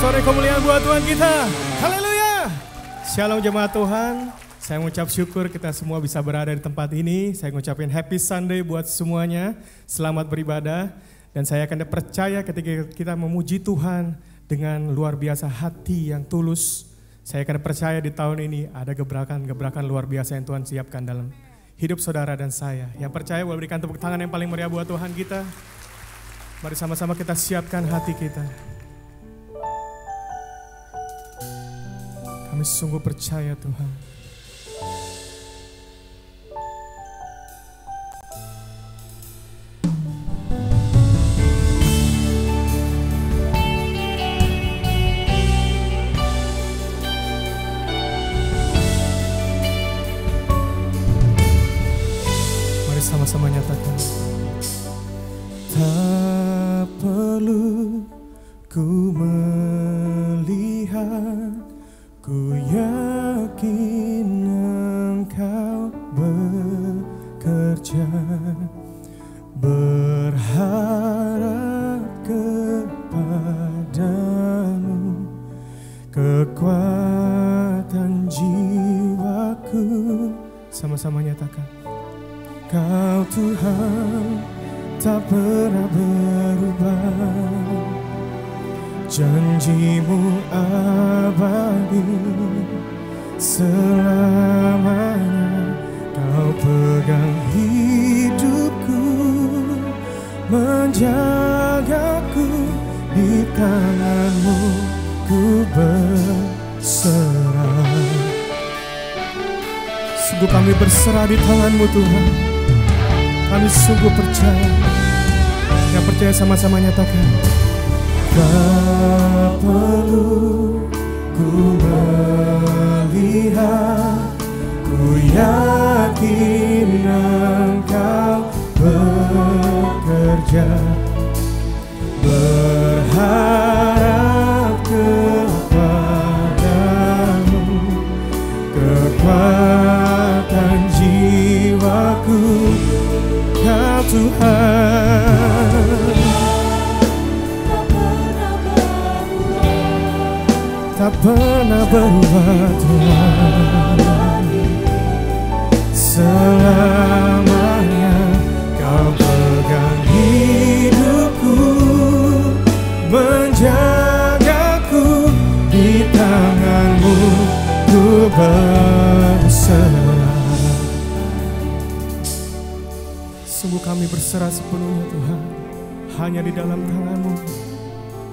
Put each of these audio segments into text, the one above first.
sore kemuliaan buat Tuhan kita. Haleluya. Shalom jemaat Tuhan. Saya mengucap syukur kita semua bisa berada di tempat ini. Saya mengucapkan happy Sunday buat semuanya. Selamat beribadah. Dan saya akan percaya ketika kita memuji Tuhan dengan luar biasa hati yang tulus. Saya akan percaya di tahun ini ada gebrakan-gebrakan luar biasa yang Tuhan siapkan dalam hidup saudara dan saya. Yang percaya boleh berikan tepuk tangan yang paling meriah buat Tuhan kita. Mari sama-sama kita siapkan hati kita. Kami sungguh percaya Tuhan. Mari sama-sama nyatakan. Tak perlu ku melihat, ku yakin Engkau bekerja, berharap kepadamu, kekuatan jiwaku. Sama-sama nyatakan. Kau Tuhan tak pernah berubah, janjimu abadi selamanya. Kau pegang hidupku, menjagaku, di tanganmu ku berserah. Sungguh kami berserah di tanganmu Tuhan. Kami sungguh percaya. Yang percaya sama-sama nyatakan. Tak perlu ku melihat, ku yakin Engkau bekerja, berharap kepadamu, kekuatan jiwaku. Kau Tuhan tak pernah berubah Tuhan, selamanya Kau pegang hidupku, menjagaku, di tanganmu ku berserah. Sungguh kami berserah sepenuhnya Tuhan, hanya di dalam tanganmu.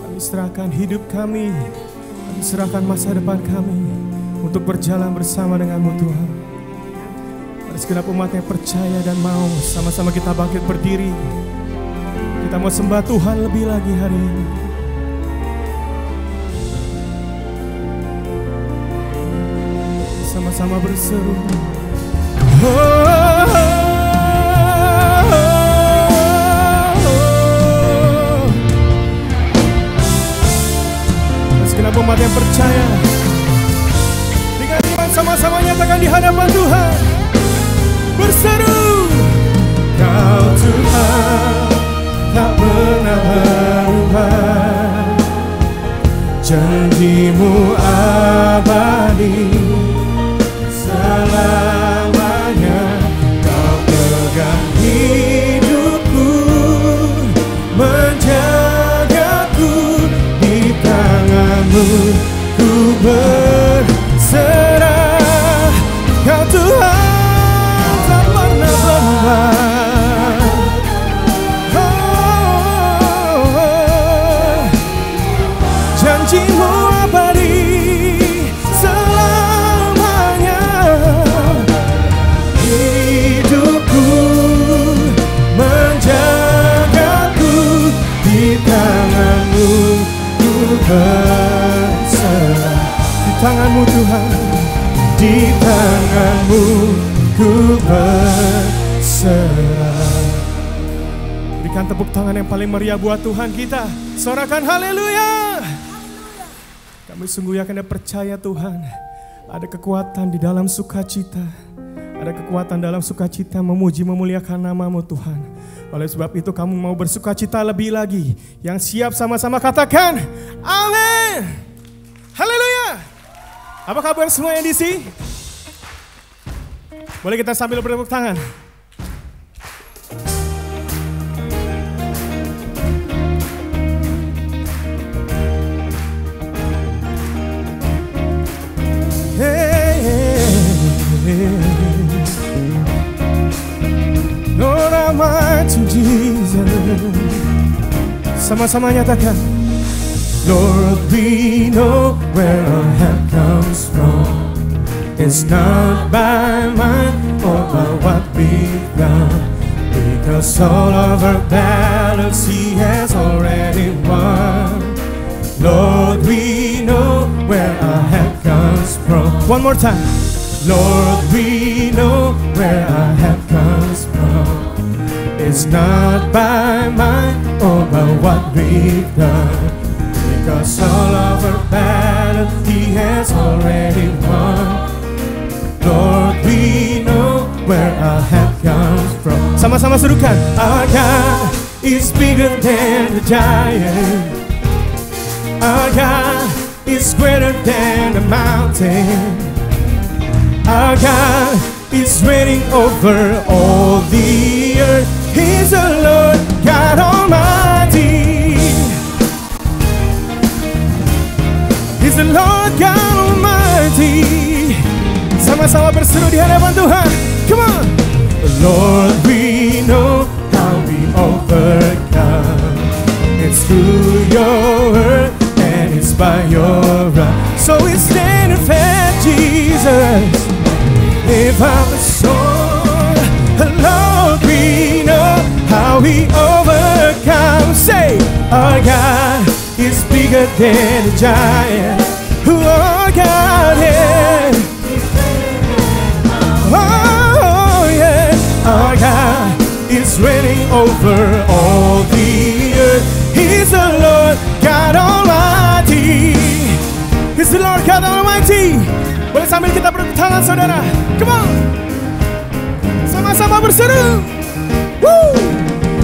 Kami serahkan hidup kami, kami serahkan masa depan kami untuk berjalan bersama denganmu Tuhan. Mari segenap umat yang percaya dan mau sama-sama kita bangkit berdiri. Kita mau sembah Tuhan lebih lagi hari ini. Sama-sama berseru. Segenap umat yang percaya, dengan iman sama-sama nyatakan di hadapan Tuhan. Berseru. Kau Tuhan tak pernah berubah, janjimu abadi selamanya. Kau pegang hidupku, menjagaku, di tanganmu ku berserah. Kau Tuhan tak pernah berubah, janjimu abadi selamanya. Hidupku, menjagaku, di tanganmu ku berserah. Di tanganmu Tuhan, di tanganmu ku berserah. Berikan tepuk tangan yang paling meriah buat Tuhan kita. Sorakan haleluya. Kami sungguh yakin dan percaya Tuhan, ada kekuatan di dalam sukacita. Ada kekuatan dalam sukacita memuji memuliakan nama-Mu Tuhan. Oleh sebab itu kamu mau bersukacita lebih lagi. Yang siap sama-sama katakan amin. Haleluya. Apa kabar semua yang di sini? Boleh kita sambil bertepuk tangan. Lord, I want to Jesus. Sama-sama nyatakan. Lord, we know where our help comes from. It's not by might or by what we've done, because all of our battles He has already won. Lord, we know where our help comes from. One more time. Lord, we know where our help comes from. It's not by might or by what we've done, because all of our battles He has already won. Lord, we know where our help comes from. Sama-sama serukan. Our God is bigger than the giant. Our God is greater than the mountain. Our God is reigning over all the earth. He's the Lord God Almighty. He's the Lord God Almighty. Sama-sama berseru di hadapan Tuhan. Come on. Lord, we know how we overcome. It's through your word and it's by your right. So we stand and fast, Jesus. Live out the soul. Lord, we know how we overcome. Say, our God is bigger than a giant. Our God is. Oh yeah, our God is reigning over all the earth. He's the Lord God Almighty. He's the Lord God Almighty. Boleh sambil kita bertepuk tangan saudara. Come on. Sama-sama berseru. Woo!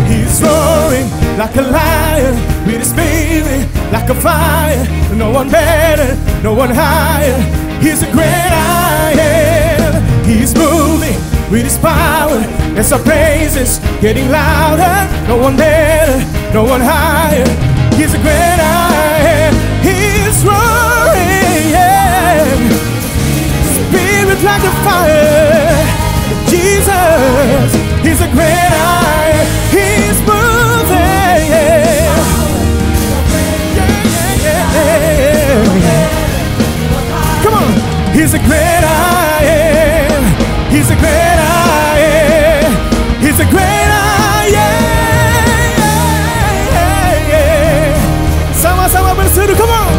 He's roaring like a lion, with his baby like a fire. No one better, no one higher. He's a great I am. He's moving with his power, as our praises getting louder. No one better, no one higher. He's a great I am. He's roaring, yeah. Spirit like a fire. Jesus, He's a great I am. He's moving, yeah. Come on, He's a great I am. He's a great I am. He's a great I am. Sama-sama berseru, come on.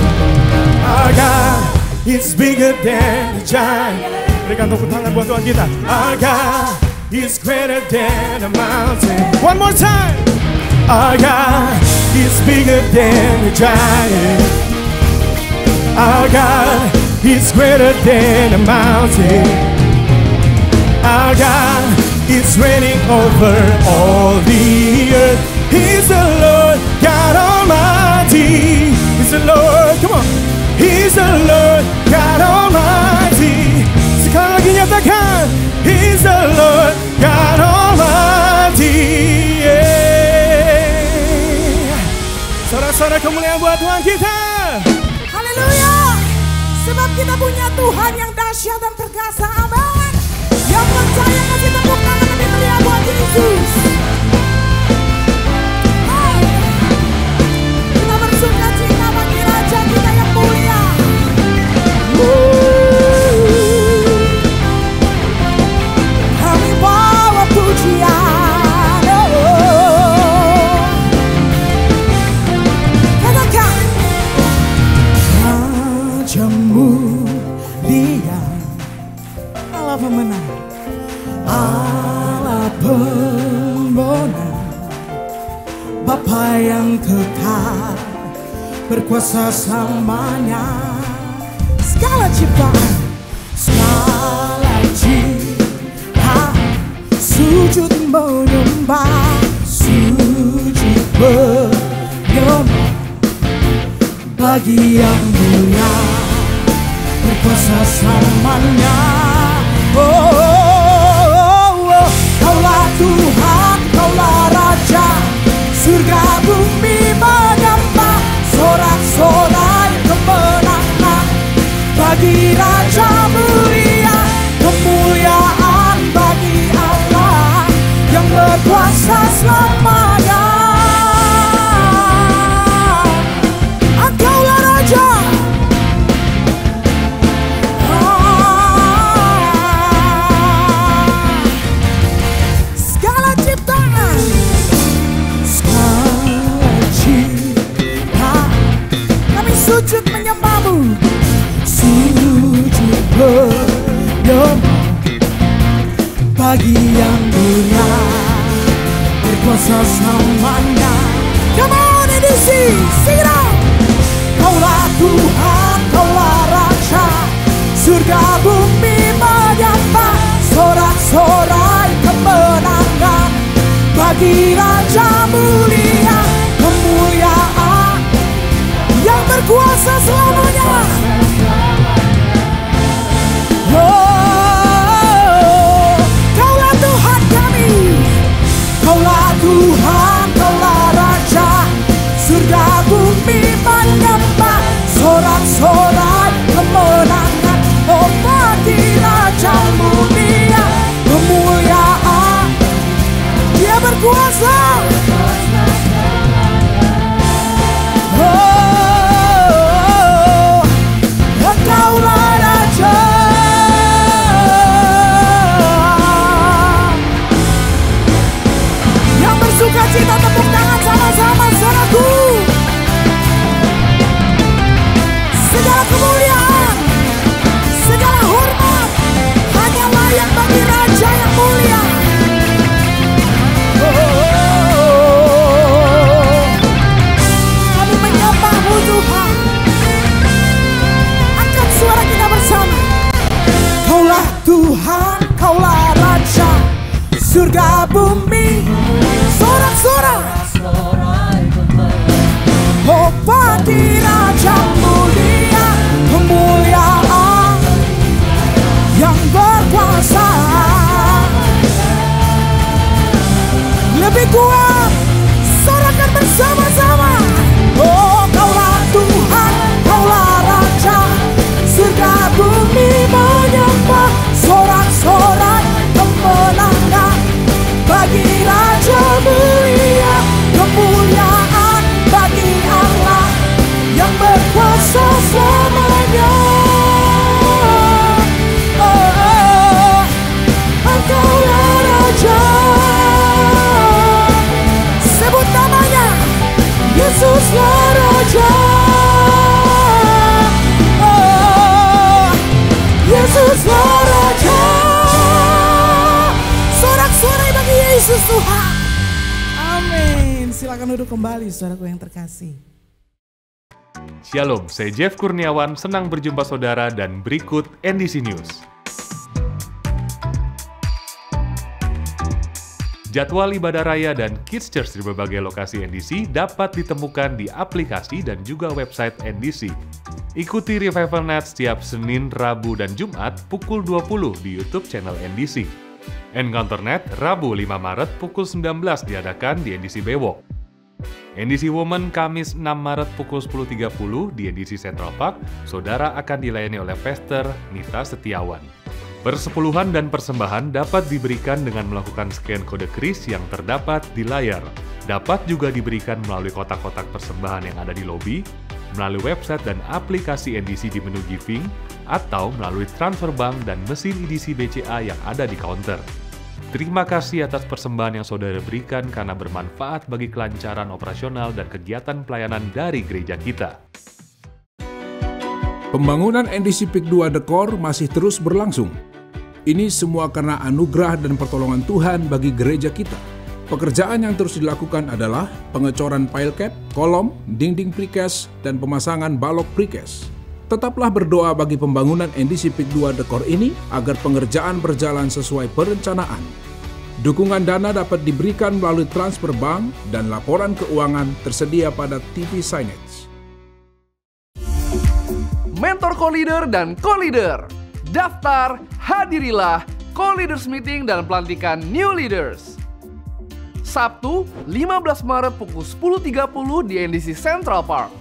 Our God is bigger than the giant. Berikan tepuk tangan buat Tuhan kita. Our God is greater than the mountain. One more time. Our God is bigger than the giant. Our God is greater than the mountain. Our God is reigning over all the earth. He's the Lord God Almighty. He's the Lord, come on. He's the Lord God Almighty. Sekali lagi nyatakan, He's the Lord God Almighty. Yeah. Saudara-saudara, kemuliaan buat Tuhan kita. Haleluya. Sebab kita punya Tuhan yang dahsyat dan perkasa. Amin. Yang percaya kasih tepuk tangan lebih meriah buat Yesus. Kita bersukacita bagi Raja kita yang mulia. Kami bawa pujian. Katakan, Rajamu Dia, Allah pemenang, Allah pembenar, Bapa yang kekal, berkuasa selamanya. Segala ciptaan, segala ciptaan, sujud menyembah, penyembah bagi yang mulia berkuasa selamanya. Kaulah Tuhan, kaulah Raja, surga bumi menyembah, sorak-sorai kemenangan bagi Raja mulia, kemuliaan bagi Allah yang berkuasa selamanya. Engkaulah Raja, segala ciptaan, kami sujud menyembah-Mu, sujud menyembah bagi yang mulia berkuasa selamanya. Come on EDC, sing it out. Kaulah Tuhan, kaulah Raja, surga bumi menyembah, sorak-sorai kemenangan bagi Raja mulia, kemuliaan yang berkuasa selamanya. Kaulah Tuhan kami, kaulah Tuhan, kaulah Raja, surga bumi menyembah, sorak-sorai kemenangan bagi Raja mulia, kemuliaan Dia berkuasa. Engkaulah Raja. Yang bersuka cita tepuk tangan sama-sama saudaraku. Segala kemuliaan, segala hormat hanya layak bagi Raja yang mulia. Kami menyembah-Mu Tuhan. Angkat suara kita bersama. Kaulah Tuhan, kaulah Raja, surga bumi, sorak-sorai bagi Raja mulia, kemuliaan yang berkuasa. Lebih kuat, sorakan bersama-sama. Kaulah Tuhan, kaulah Raja, surga bumi menyembah, sorak-sorai kemenangan bagi Raja mulia, kemuliaan bagi Allah yang berkuasa selamanya. Engkaulah Raja. Sebut namanya, Yesuslah Raja. Yesuslah Raja. Sorak-sorai bagi Yesus Tuhan. Amin. Silakan duduk kembali saudaraku yang terkasih. Shalom, saya Jeff Kurniawan, senang berjumpa saudara dan berikut NDC News. Jadwal ibadah raya dan Kids Church di berbagai lokasi NDC dapat ditemukan di aplikasi dan juga website NDC. Ikuti Revival Night setiap Senin, Rabu, dan Jumat pukul 20 di YouTube channel NDC. Encounter Night Rabu 5 Maret pukul 19 diadakan di NDC Bewok. NDC Women Kamis 6 Maret pukul 10.30 di NDC Central Park, saudara akan dilayani oleh Pastor Nita Setiawan. Persepuluhan dan persembahan dapat diberikan dengan melakukan scan kode kris yang terdapat di layar. Dapat juga diberikan melalui kotak-kotak persembahan yang ada di lobi, melalui website dan aplikasi NDC di menu giving, atau melalui transfer bank dan mesin EDC BCA yang ada di counter. Terima kasih atas persembahan yang saudara berikan karena bermanfaat bagi kelancaran operasional dan kegiatan pelayanan dari gereja kita. Pembangunan NDC Peak 2 The Core masih terus berlangsung. Ini semua karena anugerah dan pertolongan Tuhan bagi gereja kita. Pekerjaan yang terus dilakukan adalah pengecoran pile cap, kolom, dinding precast, dan pemasangan balok precast. Tetaplah berdoa bagi pembangunan NDC Peak 2 The Core ini agar pengerjaan berjalan sesuai perencanaan. Dukungan dana dapat diberikan melalui transfer bank dan laporan keuangan tersedia pada TV Signage. Mentor Co-Leader dan Co-Leader. Daftar, hadirilah Co-Leaders Meeting dan pelantikan New Leaders. Sabtu, 15 Maret pukul 10.30 di NDC Central Park.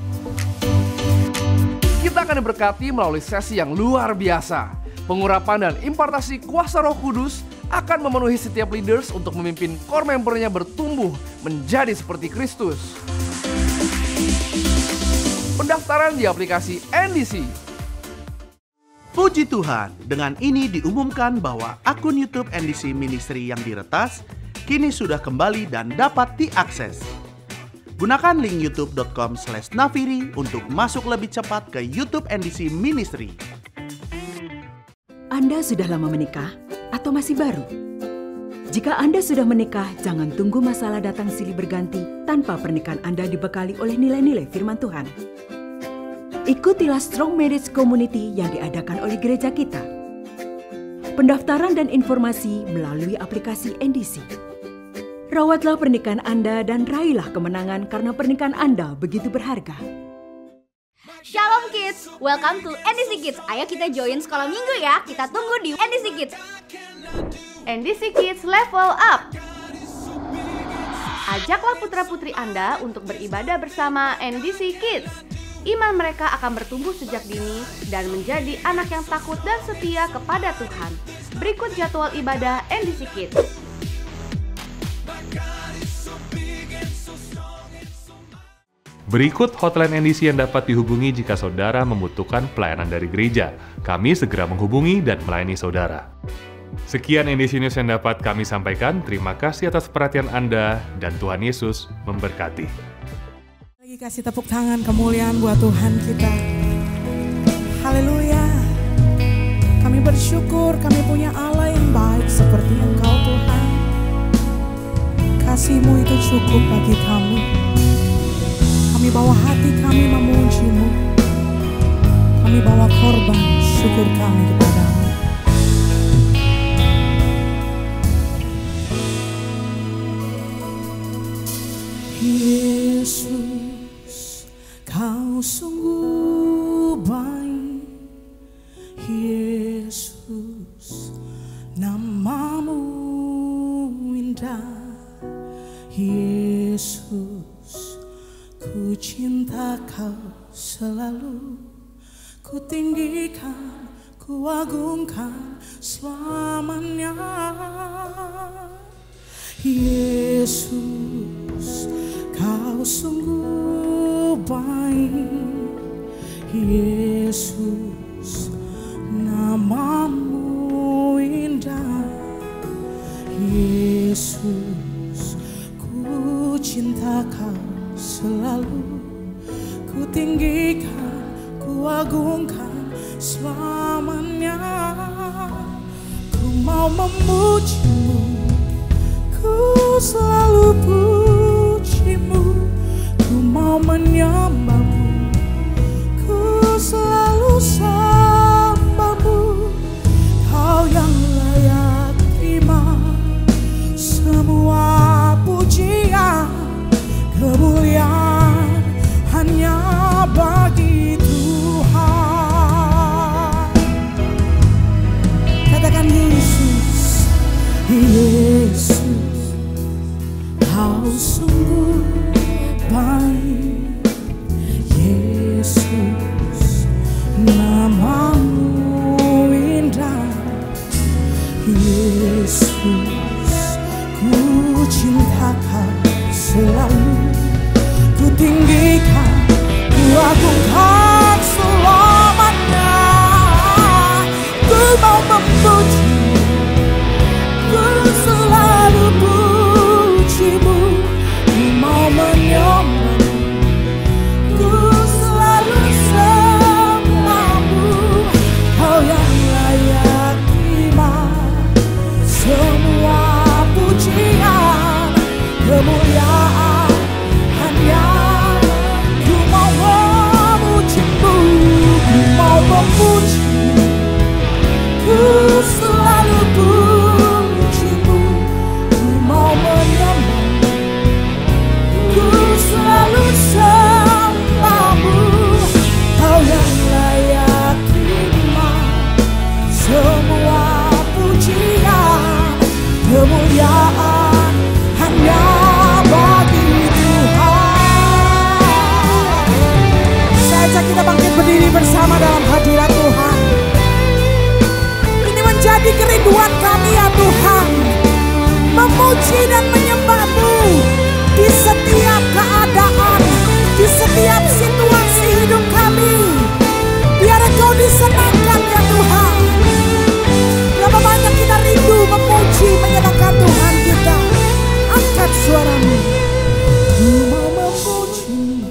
Kita akan diberkati melalui sesi yang luar biasa. Pengurapan dan impartasi kuasa Roh Kudus akan memenuhi setiap leaders untuk memimpin core membernya bertumbuh menjadi seperti Kristus. Pendaftaran di aplikasi NDC. Puji Tuhan, dengan ini diumumkan bahwa akun YouTube NDC Ministry yang diretas kini sudah kembali dan dapat diakses. Gunakan link youtube.com/nafiri untuk masuk lebih cepat ke YouTube NDC Ministry. Anda sudah lama menikah atau masih baru? Jika Anda sudah menikah, jangan tunggu masalah datang silih berganti tanpa pernikahan Anda dibekali oleh nilai-nilai firman Tuhan. Ikutilah Strong Marriage Community yang diadakan oleh gereja kita. Pendaftaran dan informasi melalui aplikasi NDC. Rawatlah pernikahan Anda dan raihlah kemenangan karena pernikahan Anda begitu berharga. Shalom Kids, welcome to NDC Kids. Ayo kita join sekolah minggu ya. Kita tunggu di NDC Kids. NDC Kids Level Up. Ajaklah putra-putri Anda untuk beribadah bersama NDC Kids. Iman mereka akan bertumbuh sejak dini dan menjadi anak yang takut dan setia kepada Tuhan. Berikut jadwal ibadah NDC Kids. Berikut hotline NDC yang dapat dihubungi jika saudara membutuhkan pelayanan dari gereja. Kami segera menghubungi dan melayani saudara. Sekian NDC News yang dapat kami sampaikan. Terima kasih atas perhatian Anda dan Tuhan Yesus memberkati. Lagi kasih tepuk tangan kemuliaan buat Tuhan kita. Haleluya. Kami bersyukur kami punya Allah yang baik seperti Engkau Tuhan. Kasih-Mu itu cukup bagi kami. Kami bawa hati kami memuji-Mu. Kami bawa korban syukur kami kepada-Mu. Yesus, Kau sungguh baik. Yesus, nama-Mu indah. Yesus, ku cinta Kau selalu, ku tinggikan, ku agungkan selamanya. Yesus, Kau sungguh baik. Yesus, nama-Mu indah. Yesus, ku cinta Kau selalu, ku tinggikan, ku agungkan selamanya. Ku mau memuji-Mu, ku selalu puji-Mu. Ku mau menyembah-Mu, ku selalu sembah-Mu. Kau yang layak terima semua pujian, kemuliaan hanya bagi Tuhan. Katakan Yesus, Yesus, Kau sungguh baik. bersama dalam hadirat Tuhan. Ini menjadi kerinduan kami ya Tuhan, memuji dan menyembah-Mu di setiap keadaan, di setiap situasi hidup kami. Biar Engkau disenangkan ya Tuhan. Berapa banyak kita rindu memuji, menyenangkan Tuhan kita. Angkat suaramu. Ku mau memuji,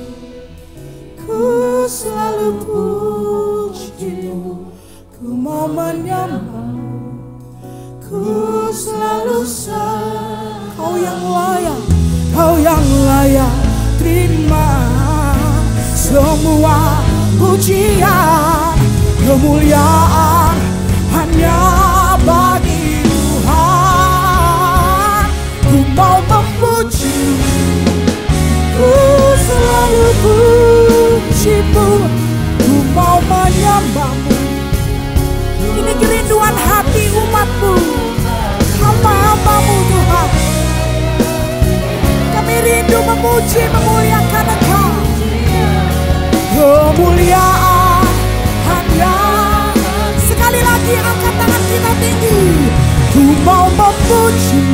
ku selalu puji-Mu. Ku mau menyembah-Mu, ku selalu Kau yang layak, Kau yang layak terima semua pujian, kemuliaan hanya bagi Tuhan. Ku mau memuji, ku selalu puji-Mu. Ku mau menyembah-Mu. Ini kerinduan hati umat-Mu, hamba-hamba-Mu Tuhan. Kami rindu memuji, memuliakan Engkau. Kemuliaan hanya, sekali lagi angkat tangan kita tinggi. Ku mau memuji,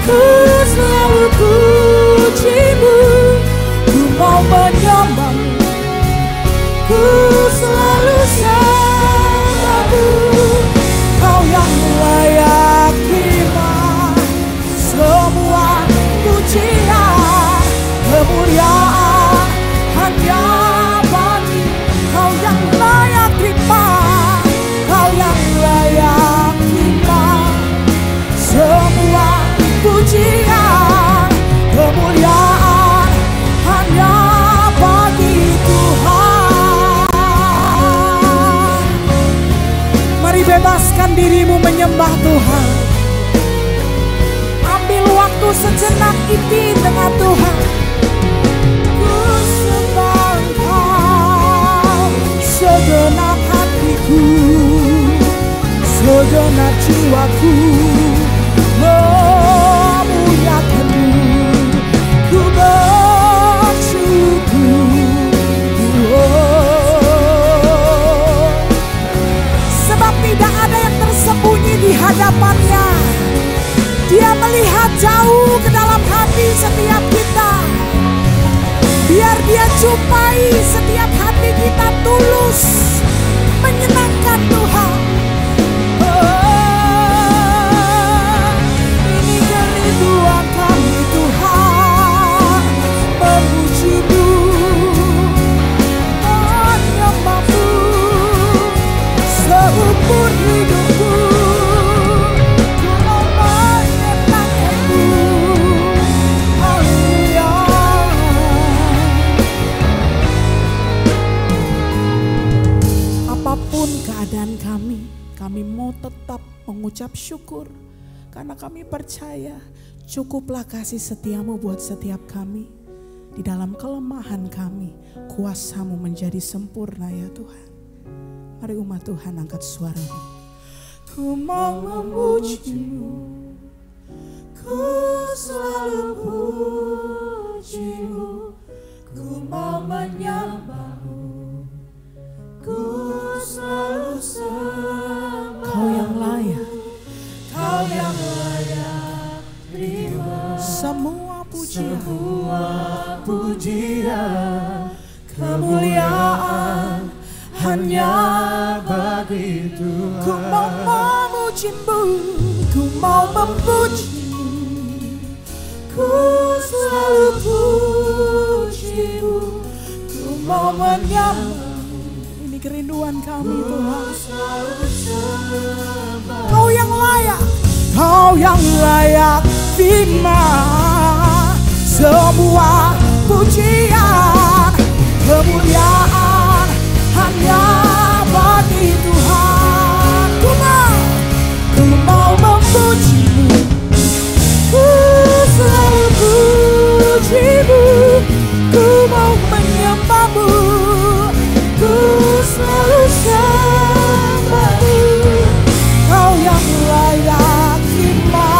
ku selalu puji-Mu. Ku mau menyembah-Mu, ku selalu sembah-Mu. Kau yang layak terima semua pujian, kemuliaan hanya bagi Kau yang layak terima. Kau yang layak terima semua pujian, kemuliaan hanya bagi Tuhan. Mari bebaskan dirimu menyembah Tuhan. Ambil waktu sejenak intim dengan Tuhan. Ku sembah Engkau segenap hatiku, segenap jiwaku, memuliakan-Mu. Ku bersyukur, sebab tidak ada yang tersembunyi di hadapan-Nya. Dia melihat jauh ke dalam hati setiap kita. Biar Dia jumpai setiap hati kita tulus menyenangkan Tuhan. Ini kerinduan kami Tuhan, memuji-Mu, menyembah-Mu seumur hidupku. Apapun keadaan kami mau tetap mengucap syukur. Karena kami percaya cukuplah kasih setia-Mu buat setiap kami. Di dalam kelemahan kami, kuasa-Mu menjadi sempurna ya Tuhan. Mari umat Tuhan angkat suara-Mu. Ku mau memuji-Mu, ku selalu puji-Mu. Ku mau menyembah-Mu, ku selalu sembah. Kau yang layak, Kau yang layak terima semua pujian, kemuliaan hanya bagi Tuhan. Ku mau memuji-Mu, ku mau memuji-Mu, ku selalu puji-Mu. Ku mau menyembah. Kerinduan kami Tuhan. Kau yang layak, Kau yang layak terima semua pujian, kemuliaan hanya bagi Tuhan. Ku mau memuji-Mu, ku selalu puji-Mu. Ku mau menyembah-Mu, ku selalu sembah-Mu. Kau yang layak terima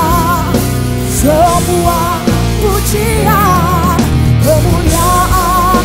semua pujian, kemuliaan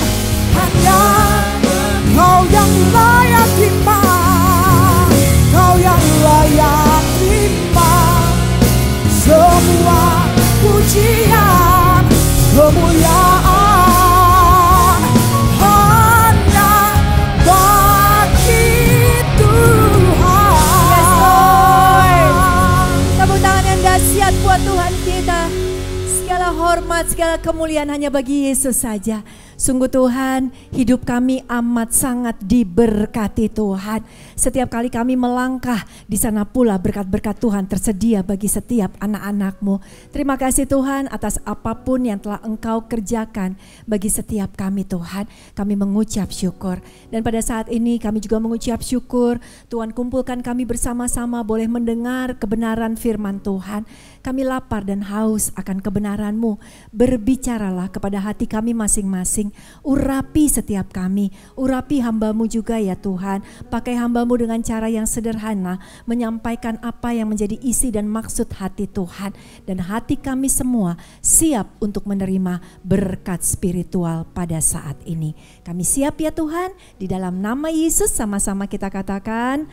hormat, segala kemuliaan hanya bagi Yesus saja. Sungguh Tuhan, hidup kami amat sangat diberkati Tuhan. Setiap kali kami melangkah, di sana pula berkat-berkat Tuhan tersedia bagi setiap anak-anak-Mu. Terima kasih Tuhan atas apapun yang telah Engkau kerjakan bagi setiap kami Tuhan. Kami mengucap syukur. Dan pada saat ini kami juga mengucap syukur, Tuhan kumpulkan kami bersama-sama boleh mendengar kebenaran firman Tuhan. Kami lapar dan haus akan kebenaran-Mu. Berbicaralah kepada hati kami masing-masing. Urapi setiap kami, urapi hamba-Mu juga ya Tuhan. Pakai hamba-Mu dengan cara yang sederhana, menyampaikan apa yang menjadi isi dan maksud hati Tuhan. Dan hati kami semua siap untuk menerima berkat spiritual pada saat ini. Kami siap ya Tuhan, di dalam nama Yesus sama-sama kita katakan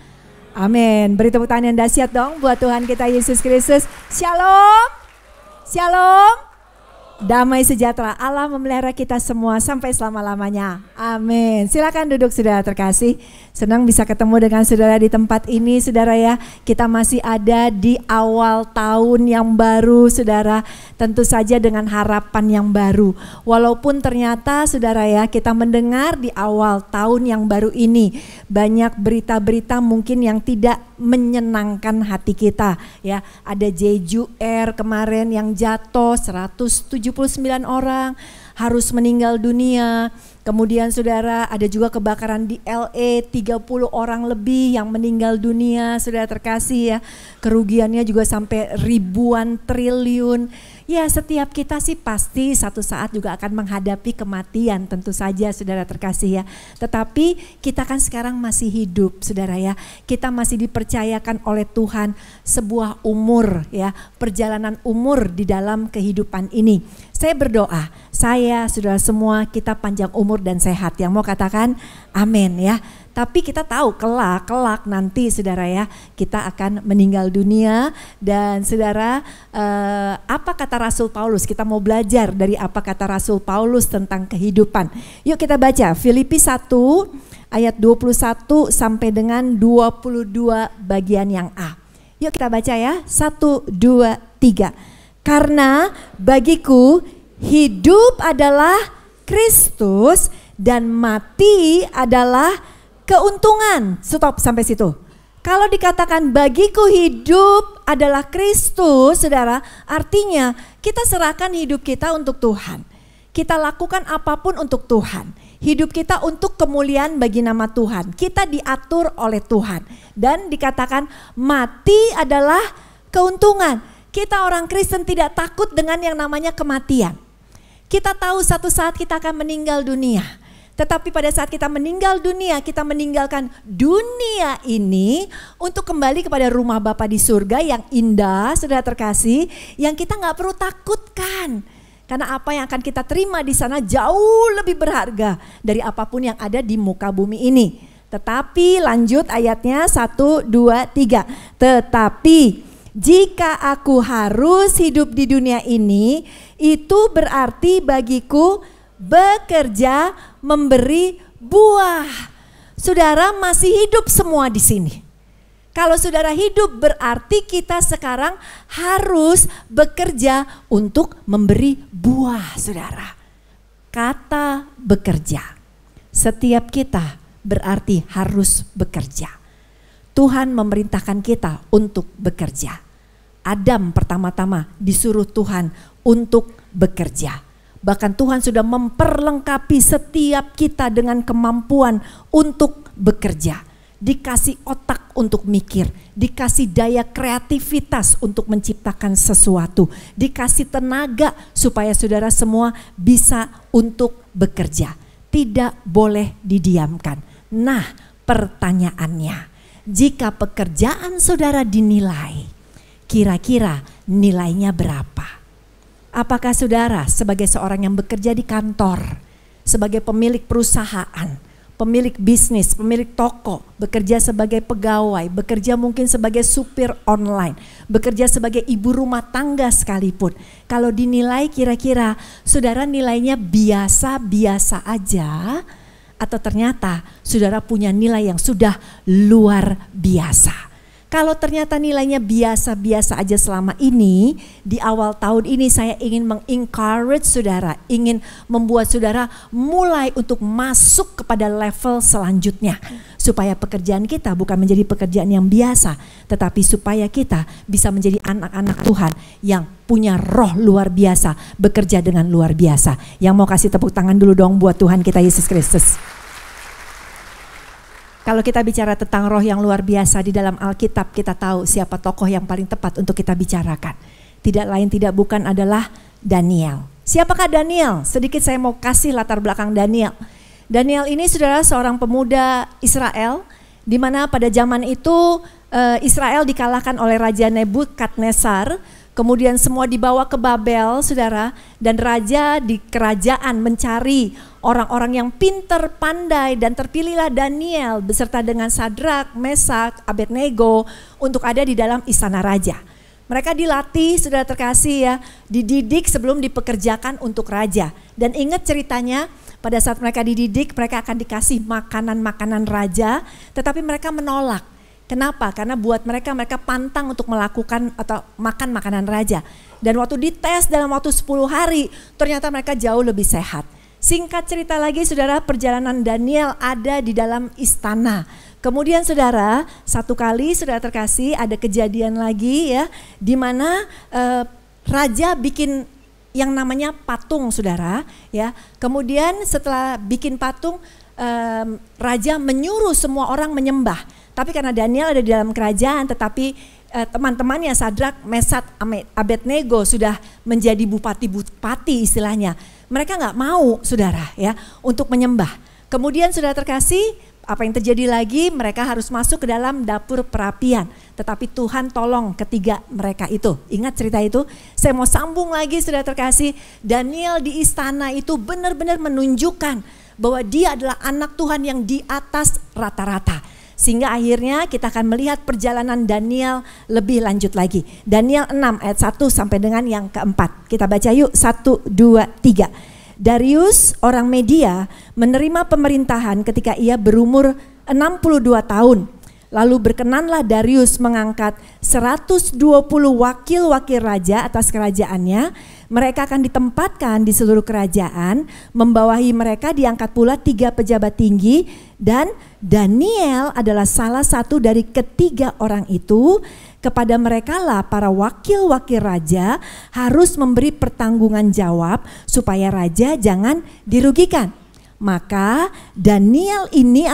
amin. Beri tepuk tangan yang dahsyat dong buat Tuhan kita Yesus Kristus. Shalom, shalom. Damai sejahtera Allah memelihara kita semua sampai selama-lamanya. Amin. Silakan duduk saudara terkasih. Senang bisa ketemu dengan saudara di tempat ini saudara ya. Kita masih ada di awal tahun yang baru saudara. Tentu saja dengan harapan yang baru. Walaupun ternyata saudara ya, kita mendengar di awal tahun yang baru ini banyak berita-berita mungkin yang tidak menyenangkan hati kita ya. Ada Jeju Air kemarin yang jatuh, 179 orang harus meninggal dunia. Kemudian saudara ada juga kebakaran di LA, 30 orang lebih yang meninggal dunia saudara terkasih ya. Kerugiannya juga sampai ribuan triliun. Ya setiap kita sih pasti satu saat juga akan menghadapi kematian tentu saja saudara terkasih ya. Tetapi kita kan sekarang masih hidup saudara ya. Kita masih dipercayakan oleh Tuhan sebuah umur ya. Perjalanan umur di dalam kehidupan ini. Saya berdoa, saya saudara semua kita panjang umur dan sehat. Yang mau katakan amin ya. Tapi kita tahu kelak nanti saudara ya kita akan meninggal dunia. Dan saudara apa kata Rasul Paulus? Kita mau belajar dari apa kata Rasul Paulus tentang kehidupan. Yuk kita baca Filipi 1 ayat 21 sampai dengan 22 bagian yang A. Yuk kita baca ya, 1, 2, 3. Karena bagiku hidup adalah Kristus dan mati adalah keuntungan. Stop sampai situ. Kalau dikatakan bagiku hidup adalah Kristus, saudara, artinya kita serahkan hidup kita untuk Tuhan. Kita lakukan apapun untuk Tuhan. Hidup kita untuk kemuliaan bagi nama Tuhan. Kita diatur oleh Tuhan. Dan dikatakan mati adalah keuntungan. Kita orang Kristen tidak takut dengan yang namanya kematian. Kita tahu satu saat kita akan meninggal dunia. Tetapi pada saat kita meninggal dunia, kita meninggalkan dunia ini untuk kembali kepada rumah Bapa di surga yang indah, saudara terkasih, yang kita gak perlu takutkan. Karena apa yang akan kita terima di sana jauh lebih berharga dari apapun yang ada di muka bumi ini. Tetapi lanjut ayatnya 1, 2, 3. Tetapi jika aku harus hidup di dunia ini, itu berarti bagiku bekerja memberi buah. Saudara masih hidup semua di sini. Kalau saudara hidup berarti kita sekarang harus bekerja untuk memberi buah saudara. Kata bekerja. Setiap kita berarti harus bekerja. Tuhan memerintahkan kita untuk bekerja. Adam pertama-tama disuruh Tuhan untuk bekerja. Bahkan Tuhan sudah memperlengkapi setiap kita dengan kemampuan untuk bekerja. Dikasih otak untuk mikir, dikasih daya kreativitas untuk menciptakan sesuatu, dikasih tenaga supaya saudara semua bisa untuk bekerja. Tidak boleh didiamkan. Nah, pertanyaannya, jika pekerjaan saudara dinilai, kira-kira nilainya berapa? Apakah saudara sebagai seorang yang bekerja di kantor, sebagai pemilik perusahaan, pemilik bisnis, pemilik toko, bekerja sebagai pegawai, bekerja mungkin sebagai supir online, bekerja sebagai ibu rumah tangga sekalipun. Kalau dinilai kira-kira saudara nilainya biasa-biasa aja, atau ternyata saudara punya nilai yang sudah luar biasa. Kalau ternyata nilainya biasa-biasa aja selama ini, di awal tahun ini saya ingin mengencourage saudara, ingin membuat saudara mulai untuk masuk kepada level selanjutnya. Supaya pekerjaan kita bukan menjadi pekerjaan yang biasa, tetapi supaya kita bisa menjadi anak-anak Tuhan yang punya roh luar biasa, bekerja dengan luar biasa. Yang mau kasih tepuk tangan dulu dong buat Tuhan kita Yesus Kristus. Kalau kita bicara tentang roh yang luar biasa di dalam Alkitab, kita tahu siapa tokoh yang paling tepat untuk kita bicarakan. Tidak lain tidak bukan adalah Daniel. Siapakah Daniel? Sedikit saya mau kasih latar belakang Daniel. Daniel ini saudara seorang pemuda Israel, di mana pada zaman itu Israel dikalahkan oleh Raja Nebukadnezar. Kemudian semua dibawa ke Babel, saudara, dan raja di kerajaan mencari orang-orang yang pinter, pandai, dan terpilihlah Daniel beserta dengan Sadrak, Mesak, Abednego untuk ada di dalam istana raja. Mereka dilatih, saudara terkasih ya, dididik sebelum dipekerjakan untuk raja. Dan ingat ceritanya, pada saat mereka dididik, mereka akan dikasih makanan-makanan raja, tetapi mereka menolak. Kenapa? Karena buat mereka pantang untuk melakukan atau makan makanan raja. Dan waktu dites dalam waktu 10 hari, ternyata mereka jauh lebih sehat. Singkat cerita lagi saudara, perjalanan Daniel ada di dalam istana. Kemudian saudara, satu kali saudara terkasih ada kejadian lagi ya, di mana raja bikin yang namanya patung saudara ya. Kemudian setelah bikin patung, raja menyuruh semua orang menyembah. Tapi karena Daniel ada di dalam kerajaan, tetapi teman-temannya Sadrak, Mesak, Abednego sudah menjadi bupati-bupati istilahnya. Mereka nggak mau saudara ya untuk menyembah. Kemudian saudara terkasih, apa yang terjadi lagi? Mereka harus masuk ke dalam dapur perapian. Tetapi Tuhan tolong ketiga mereka itu. Ingat cerita itu? Saya mau sambung lagi saudara terkasih. Daniel di istana itu benar-benar menunjukkan bahwa dia adalah anak Tuhan yang di atas rata-rata. Sehingga akhirnya kita akan melihat perjalanan Daniel lebih lanjut lagi. Daniel 6 ayat 1 sampai dengan yang keempat. Kita baca yuk 1, 2, 3. Darius orang Media menerima pemerintahan ketika ia berumur 62 tahun. Lalu berkenanlah Darius mengangkat 120 wakil-wakil raja atas kerajaannya. Mereka akan ditempatkan di seluruh kerajaan, membawahi mereka diangkat pula 3 pejabat tinggi, dan Daniel adalah salah satu dari ketiga orang itu. Kepada mereka lah para wakil-wakil raja harus memberi pertanggungan jawab supaya raja jangan dirugikan. Maka Daniel ini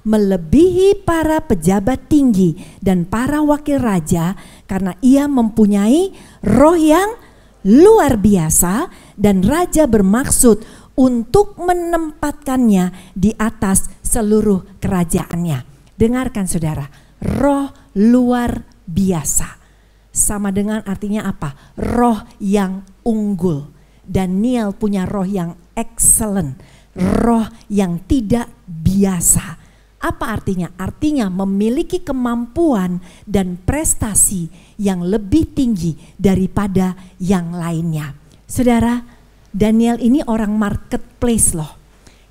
melebihi para pejabat tinggi dan para wakil raja karena ia mempunyai roh yang luar biasa dan raja bermaksud untuk menempatkannya di atas seluruh kerajaannya. Dengarkan saudara, roh luar biasa sama dengan artinya apa? Roh yang unggul. Daniel punya roh yang excellent, roh yang tidak biasa. Apa artinya? Artinya memiliki kemampuan dan prestasi yang lebih tinggi daripada yang lainnya. Saudara, Daniel ini orang marketplace loh.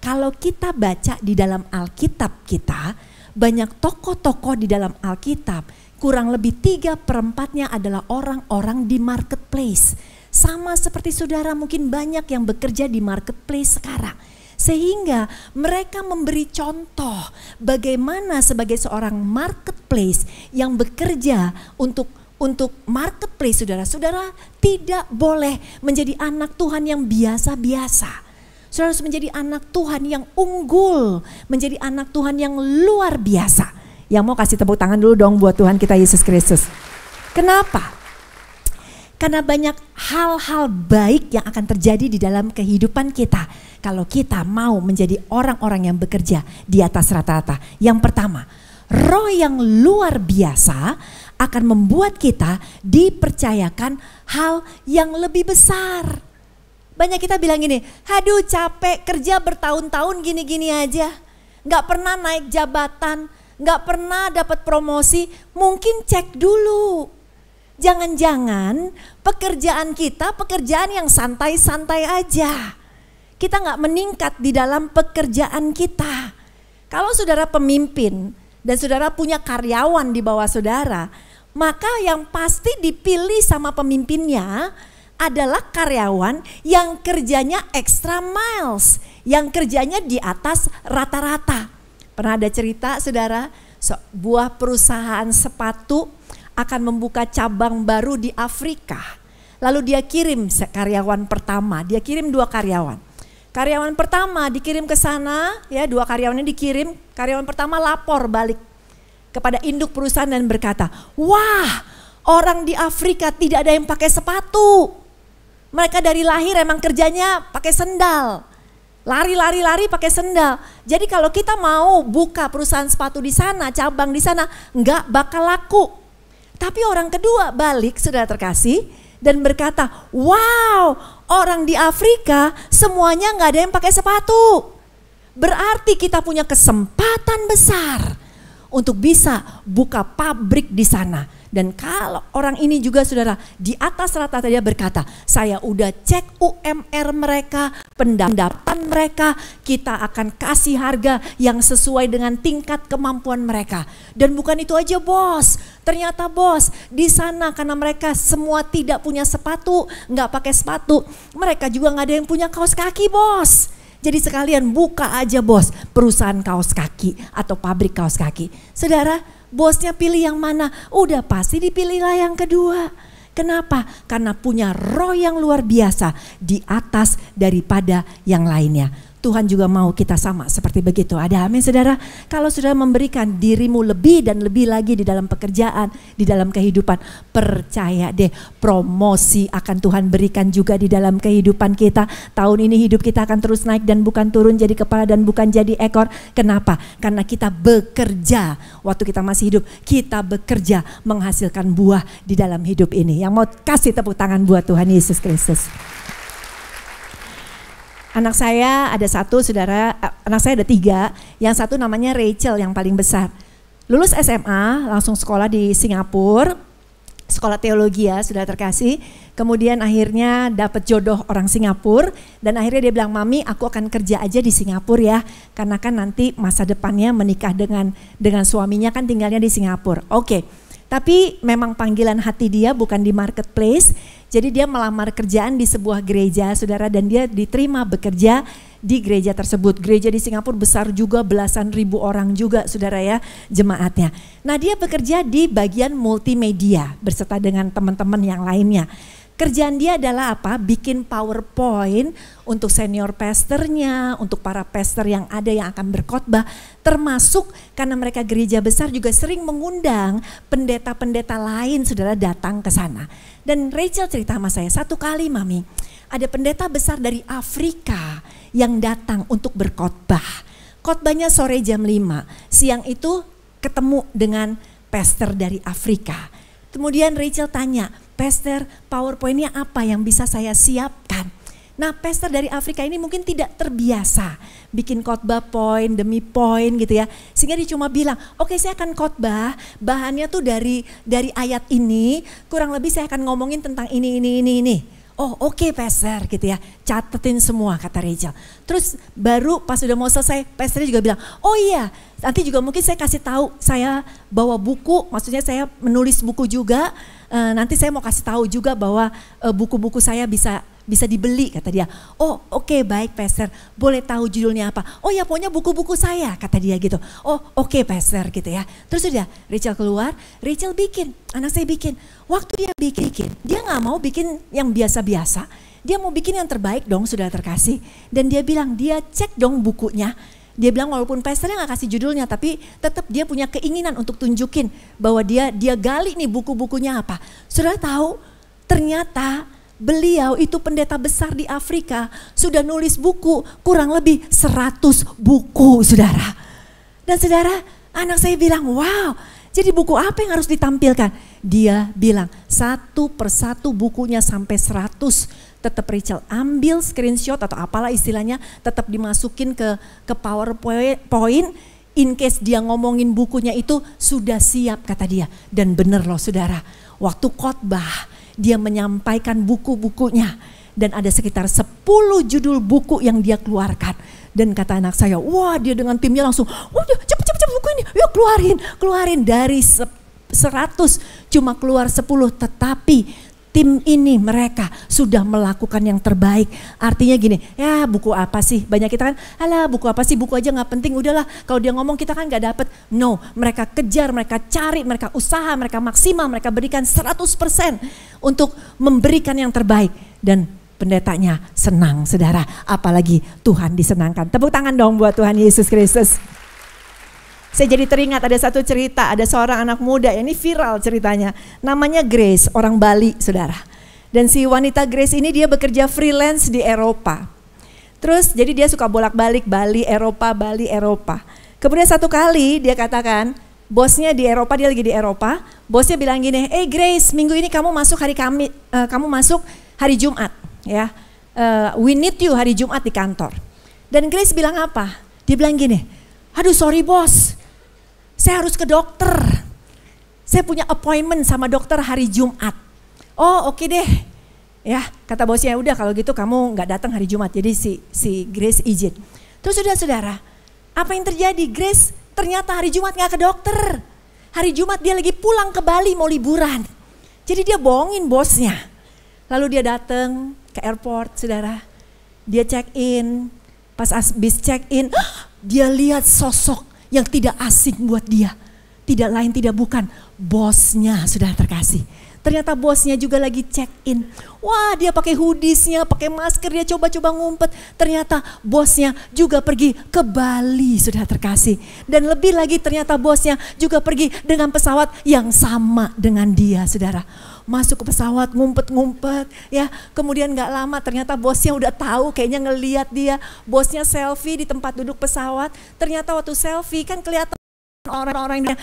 Kalau kita baca di dalam Alkitab kita, banyak tokoh-tokoh di dalam Alkitab, kurang lebih 3/4 adalah orang-orang di marketplace. Sama seperti saudara mungkin banyak yang bekerja di marketplace sekarang. Sehingga mereka memberi contoh bagaimana sebagai seorang marketplace yang bekerja untuk marketplace saudara tidak boleh menjadi anak Tuhan yang biasa-biasa. Saudara harus menjadi anak Tuhan yang unggul, menjadi anak Tuhan yang luar biasa. Yang mau kasih tepuk tangan dulu dong buat Tuhan kita Yesus Kristus. Kenapa? Karena banyak hal-hal baik yang akan terjadi di dalam kehidupan kita kalau kita mau menjadi orang-orang yang bekerja di atas rata-rata. Yang pertama, roh yang luar biasa akan membuat kita dipercayakan hal yang lebih besar. Banyak kita bilang gini, aduh capek kerja bertahun-tahun gini-gini aja. Gak pernah naik jabatan, gak pernah dapat promosi, mungkin cek dulu. Jangan-jangan pekerjaan kita pekerjaan yang santai-santai aja. Kita gak meningkat di dalam pekerjaan kita. Kalau saudara pemimpin, dan saudara punya karyawan di bawah saudara, maka yang pasti dipilih sama pemimpinnya adalah karyawan yang kerjanya extra miles, yang kerjanya di atas rata-rata. Pernah ada cerita saudara, sebuah perusahaan sepatu akan membuka cabang baru di Afrika. Lalu dia kirim karyawan pertama, dia kirim 2 karyawan. Karyawan pertama dikirim ke sana, ya 2 karyawannya dikirim. Karyawan pertama lapor balik kepada induk perusahaan dan berkata, wah, orang di Afrika tidak ada yang pakai sepatu. Mereka dari lahir emang kerjanya pakai sendal. Lari pakai sendal. Jadi kalau kita mau buka perusahaan sepatu di sana, cabang di sana, nggak bakal laku. Tapi orang kedua balik, saudara terkasih, dan berkata, wow, orang di Afrika semuanya nggak ada yang pakai sepatu. Berarti kita punya kesempatan besar untuk bisa buka pabrik di sana. Dan kalau orang ini juga saudara di atas rata-rata dia berkata, saya udah cek UMR mereka, pendapatan mereka, kita akan kasih harga yang sesuai dengan tingkat kemampuan mereka. Dan bukan itu aja bos, ternyata bos di sana karena mereka semua tidak punya sepatu, nggak pakai sepatu, mereka juga nggak ada yang punya kaos kaki bos. Jadi sekalian buka aja bos perusahaan kaos kaki atau pabrik kaos kaki. Saudara, bosnya pilih yang mana? Udah pasti dipilihlah yang kedua. Kenapa? Karena punya roh yang luar biasa di atas daripada yang lainnya. Tuhan juga mau kita sama seperti begitu. Ada amin saudara? Kalau saudara memberikan dirimu lebih dan lebih lagi di dalam pekerjaan, di dalam kehidupan, percaya deh promosi akan Tuhan berikan juga di dalam kehidupan kita. Tahun ini hidup kita akan terus naik dan bukan turun, jadi kepala dan bukan jadi ekor. Kenapa? Karena kita bekerja. Waktu kita masih hidup, kita bekerja menghasilkan buah di dalam hidup ini. Yang mau kasih tepuk tangan buat Tuhan Yesus Kristus. Anak saya ada 1 saudara, anak saya ada 3, yang 1 namanya Rachel yang paling besar. Lulus SMA langsung sekolah di Singapura, sekolah teologi ya saudara terkasih. Kemudian akhirnya dapat jodoh orang Singapura dan akhirnya dia bilang, mami aku akan kerja aja di Singapura ya. Karena kan nanti masa depannya menikah dengan suaminya kan tinggalnya di Singapura. Oke. Tapi memang panggilan hati dia bukan di marketplace, jadi dia melamar kerjaan di sebuah gereja saudara dan dia diterima bekerja di gereja tersebut. Gereja di Singapura besar juga, belasan ribu orang juga saudara ya jemaatnya. Nah dia bekerja di bagian multimedia berserta dengan teman-teman yang lainnya. Kerjaan dia adalah apa? Bikin PowerPoint untuk senior pastornya, untuk para pastor yang ada yang akan berkhotbah. Termasuk karena mereka gereja besar juga sering mengundang pendeta-pendeta lain saudara datang ke sana. Dan Rachel cerita sama saya, 1 kali mami ada pendeta besar dari Afrika yang datang untuk berkhotbah. Khotbahnya sore jam 5, siang itu ketemu dengan pastor dari Afrika. Kemudian Rachel tanya, pastor PowerPoint-nya apa yang bisa saya siapkan? Nah pastor dari Afrika ini mungkin tidak terbiasa bikin khotbah poin demi poin gitu ya. Sehingga dia cuma bilang, oke, saya akan khotbah, bahannya tuh dari ayat ini, kurang lebih saya akan ngomongin tentang ini. Oh oke, pastor gitu ya, catetin semua kata Rachel. Terus baru pas sudah mau selesai, pastornya juga bilang, oh iya nanti juga mungkin saya kasih tahu saya bawa buku, maksudnya saya menulis buku juga. Nanti saya mau kasih tahu juga bahwa buku-buku saya bisa dibeli kata dia. Oh oke, baik pastor, boleh tahu judulnya apa? Oh ya pokoknya buku-buku saya kata dia gitu. Oh oke, pastor gitu ya. Terus udah Rachel keluar, Rachel bikin, anak saya bikin. Waktu dia bikin, dia gak mau bikin yang biasa-biasa. Dia mau bikin yang terbaik dong saudara terkasih. Dan dia bilang dia cek dong bukunya. Dia bilang walaupun pastornya gak kasih judulnya tapi tetap dia punya keinginan untuk tunjukin bahwa dia gali nih buku-bukunya apa. Saudara tahu ternyata beliau itu pendeta besar di Afrika sudah nulis buku kurang lebih 100 buku saudara. Dan saudara anak saya bilang wow, jadi buku apa yang harus ditampilkan? Dia bilang 1 persatu bukunya sampai 100. Tetap Rachel ambil screenshot atau apalah istilahnya, tetap dimasukin ke PowerPoint. In case dia ngomongin bukunya itu sudah siap kata dia. Dan bener loh saudara, waktu khotbah dia menyampaikan buku-bukunya. Dan ada sekitar 10 judul buku yang dia keluarkan. Dan kata anak saya, wah dia dengan timnya langsung, wah cepet buku ini, yuk keluarin dari 100 cuma keluar 10, tetapi tim ini mereka sudah melakukan yang terbaik. Artinya gini, ya buku apa sih? Banyak kita kan, alah buku apa sih? Buku aja gak penting, udahlah. Kalau dia ngomong kita kan gak dapet. No, mereka kejar, mereka cari, mereka usaha, mereka maksimal, mereka berikan 100% untuk memberikan yang terbaik. Dan pendetanya senang, saudara. Apalagi Tuhan disenangkan. Tepuk tangan dong buat Tuhan Yesus Kristus. Saya jadi teringat ada satu cerita, ada seorang anak muda, ini viral ceritanya. Namanya Grace, orang Bali, saudara. Dan si wanita Grace ini dia bekerja freelance di Eropa. Terus jadi dia suka bolak-balik Bali, Eropa. Kemudian satu kali dia katakan, bosnya di Eropa, dia lagi di Eropa. Bosnya bilang gini, Grace, minggu ini kamu masuk hari Jumat, ya. We need you hari Jumat di kantor. Dan Grace bilang apa? Dia bilang gini, aduh sorry bos, saya harus ke dokter. Saya punya appointment sama dokter hari Jumat. Oh oke deh. Ya kata bosnya, udah kalau gitu kamu gak datang hari Jumat. Jadi si Grace izin. Terus saudara, apa yang terjadi? Grace ternyata hari Jumat gak ke dokter. Hari Jumat dia lagi pulang ke Bali mau liburan. Jadi dia bohongin bosnya. Lalu dia datang ke airport, saudara. Dia check in. Pas habis check in, dia lihat sosok yang tidak asing buat dia. Tidak lain tidak bukan bosnya, saudara terkasih. Ternyata bosnya juga lagi check in. Wah dia pakai hoodiesnya, pakai masker, dia coba-coba ngumpet. Ternyata bosnya juga pergi ke Bali, saudara terkasih. Dan lebih lagi ternyata bosnya juga pergi dengan pesawat yang sama dengan dia, saudara. Masuk ke pesawat, ngumpet-ngumpet, ya. Kemudian gak lama ternyata bosnya udah tahu, kayaknya ngeliat dia. Bosnya selfie di tempat duduk pesawat. Ternyata waktu selfie kan kelihatan orang-orang yang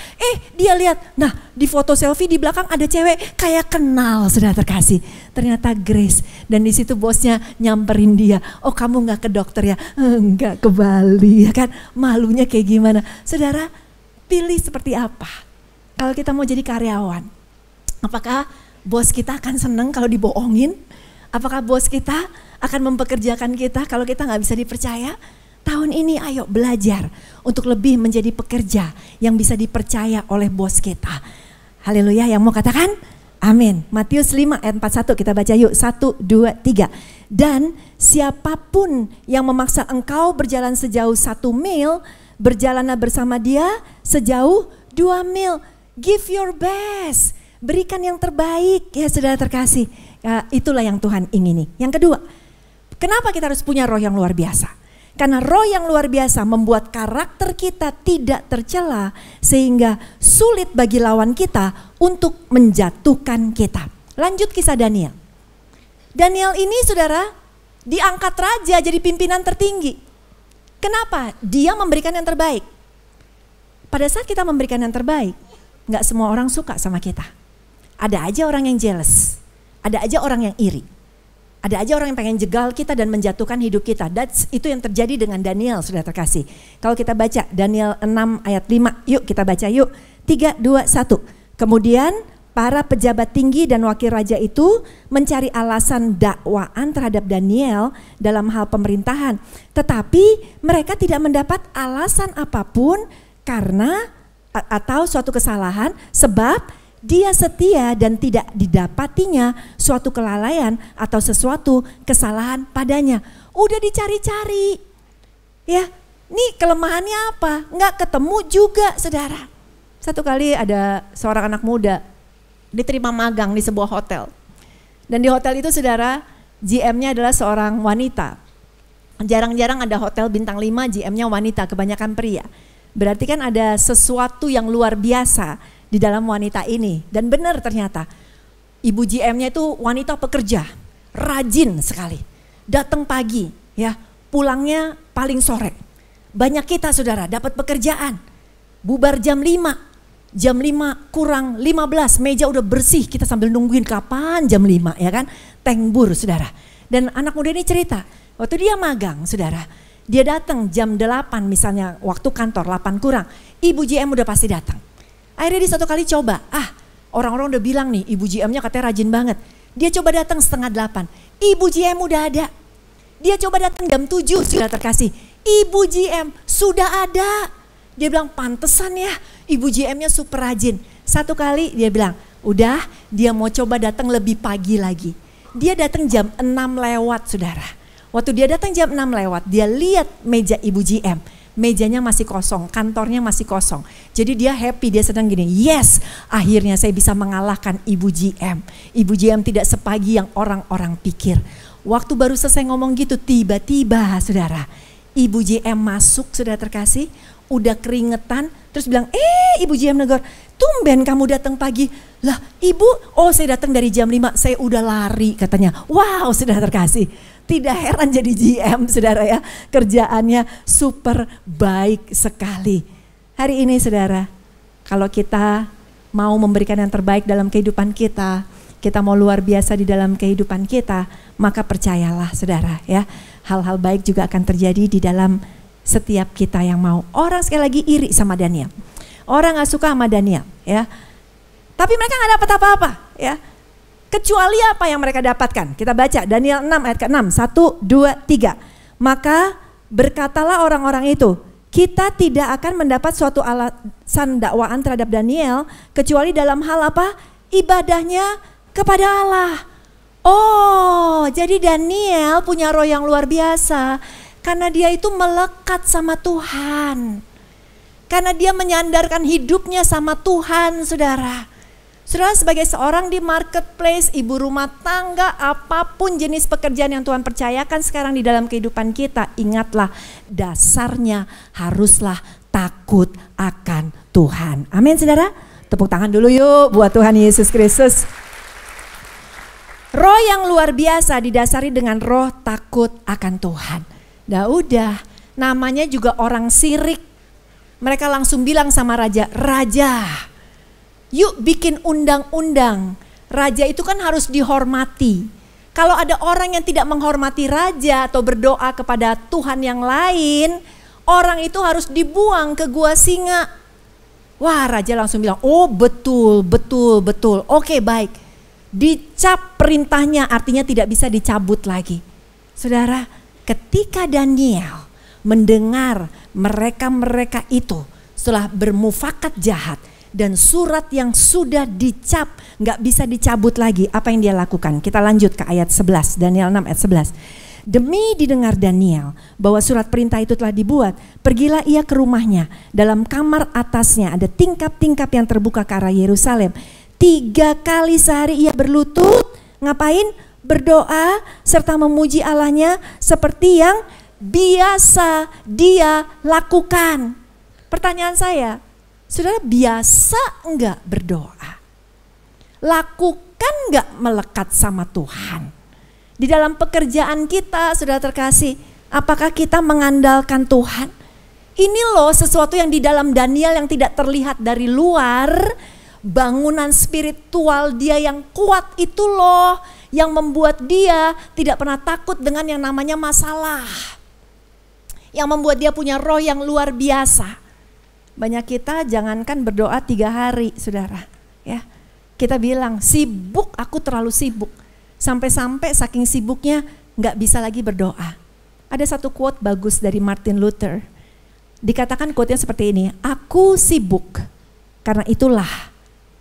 dia lihat. Nah di foto selfie di belakang ada cewek kayak kenal, saudara terkasih. Ternyata Grace. Dan di situ bosnya nyamperin dia. Oh kamu gak ke dokter ya? Enggak, ke Bali, ya kan. Malunya kayak gimana? Saudara, pilih seperti apa? Kalau kita mau jadi karyawan, apakah bos kita akan senang kalau dibohongin? Apakah bos kita akan mempekerjakan kita kalau kita gak bisa dipercaya? Tahun ini ayo belajar untuk lebih menjadi pekerja yang bisa dipercaya oleh bos kita. Haleluya, yang mau katakan amin. Matius 5 ayat 41 kita baca yuk. 1, 2, 3. Dan siapapun yang memaksa engkau berjalan sejauh 1 mil, berjalanlah bersama dia sejauh 2 mil. Give your best. Berikan yang terbaik ya saudara terkasih. Ya, itulah yang Tuhan ingini. Yang kedua, kenapa kita harus punya roh yang luar biasa? Karena roh yang luar biasa membuat karakter kita tidak tercela sehingga sulit bagi lawan kita untuk menjatuhkan kita. Lanjut kisah Daniel. Daniel ini saudara diangkat raja jadi pimpinan tertinggi. Kenapa? Dia memberikan yang terbaik. Pada saat kita memberikan yang terbaik, gak semua orang suka sama kita. Ada aja orang yang jealous, ada aja orang yang iri. Ada aja orang yang pengen jegal kita dan menjatuhkan hidup kita. Itu yang terjadi dengan Daniel, saudara terkasih. Kalau kita baca Daniel 6 ayat 5, yuk kita baca yuk. 3, 2, 1. Kemudian para pejabat tinggi dan wakil raja itu mencari alasan dakwaan terhadap Daniel dalam hal pemerintahan. Tetapi mereka tidak mendapat alasan apapun karena atau suatu kesalahan sebab dia setia dan tidak didapatinya suatu kelalaian atau sesuatu kesalahan padanya. Udah dicari-cari. Ya, nih kelemahannya apa? Nggak ketemu juga, saudara. Satu kali ada seorang anak muda diterima magang di sebuah hotel. Dan di hotel itu saudara, GM-nya adalah seorang wanita. Jarang-jarang ada hotel bintang 5 GM-nya wanita, kebanyakan pria. Berarti kan ada sesuatu yang luar biasa di dalam wanita ini. Dan benar ternyata ibu GM-nya itu wanita pekerja, rajin sekali. Datang pagi ya, pulangnya paling sore. Banyak kita saudara dapat pekerjaan, bubar jam 5, jam 5 kurang 15 meja udah bersih, kita sambil nungguin kapan jam 5 ya kan, tengbur saudara. Dan anak muda ini cerita, waktu dia magang saudara, dia datang jam 8 misalnya waktu kantor 8 kurang, ibu GM udah pasti datang. Akhirnya dia satu kali coba, orang-orang udah bilang nih ibu GM-nya katanya rajin banget. Dia coba datang 7:30, ibu GM udah ada. Dia coba datang jam 7 sudah terkasih, ibu GM sudah ada. Dia bilang pantesan ya ibu GM-nya super rajin. Satu kali dia bilang, udah dia mau coba datang lebih pagi lagi. Dia datang jam 6 lewat saudara. Waktu dia datang jam 6 lewat, dia lihat meja ibu GM. Mejanya masih kosong, kantornya masih kosong. Jadi dia happy, dia sedang gini, yes akhirnya saya bisa mengalahkan ibu GM. Ibu GM tidak sepagi yang orang-orang pikir. Waktu baru selesai ngomong gitu, tiba-tiba saudara, ibu GM masuk, saudara terkasih, udah keringetan, terus bilang, ibu GM negor, tumben kamu datang pagi. Lah ibu, oh saya datang dari jam 5, saya udah lari katanya. Wow saudara terkasih, tidak heran jadi GM saudara ya, kerjaannya super baik sekali. Hari ini saudara, kalau kita mau memberikan yang terbaik dalam kehidupan kita mau luar biasa di dalam kehidupan kita, maka percayalah saudara ya, hal-hal baik juga akan terjadi di dalam setiap kita yang mau. Orang sekali lagi iri sama Daniel. Orang gak suka sama Daniel ya. Tapi mereka gak dapat apa-apa ya. Kecuali apa yang mereka dapatkan. Kita baca Daniel 6 ayat ke-6. 1, 2, 3. Maka berkatalah orang-orang itu, kita tidak akan mendapat suatu alasan dakwaan terhadap Daniel kecuali dalam hal apa? Ibadahnya kepada Allah. Oh, jadi Daniel punya roh yang luar biasa karena dia itu melekat sama Tuhan. Karena dia menyandarkan hidupnya sama Tuhan, saudara. Saudara sebagai seorang di marketplace, ibu rumah tangga, apapun jenis pekerjaan yang Tuhan percayakan sekarang di dalam kehidupan kita, ingatlah dasarnya haruslah takut akan Tuhan. Amin saudara. Tepuk tangan dulu yuk buat Tuhan Yesus Kristus. Roh yang luar biasa didasari dengan roh takut akan Tuhan. Nah udah, namanya juga orang sirik. Mereka langsung bilang sama raja, raja, yuk bikin undang-undang. Raja itu kan harus dihormati. Kalau ada orang yang tidak menghormati raja atau berdoa kepada Tuhan yang lain, orang itu harus dibuang ke gua singa. Wah, raja langsung bilang, oh betul. Oke, baik. Dicap perintahnya, artinya tidak bisa dicabut lagi. Saudara, ketika Daniel mendengar mereka itu setelah bermufakat jahat dan surat yang sudah dicap gak bisa dicabut lagi, apa yang dia lakukan? Kita lanjut ke ayat 11, Daniel 6 ayat 11. Demi didengar Daniel bahwa surat perintah itu telah dibuat, pergilah ia ke rumahnya. Dalam kamar atasnya ada tingkap-tingkap yang terbuka ke arah Yerusalem. 3 kali sehari ia berlutut, ngapain? Berdoa serta memuji Allahnya seperti yang biasa dia lakukan. Pertanyaan saya, saudara biasa enggak berdoa? Lakukan enggak melekat sama Tuhan? Di dalam pekerjaan kita, saudara terkasih, apakah kita mengandalkan Tuhan? Ini loh sesuatu yang di dalam Daniel yang tidak terlihat dari luar. Bangunan spiritual dia yang kuat itu loh yang membuat dia tidak pernah takut dengan yang namanya masalah. Yang membuat dia punya roh yang luar biasa. Banyak kita jangankan berdoa 3 hari saudara. Ya, kita bilang sibuk, aku terlalu sibuk. Sampai-sampai saking sibuknya gak bisa lagi berdoa. Ada satu quote bagus dari Martin Luther. Dikatakan quote-nya seperti ini, aku sibuk karena itulah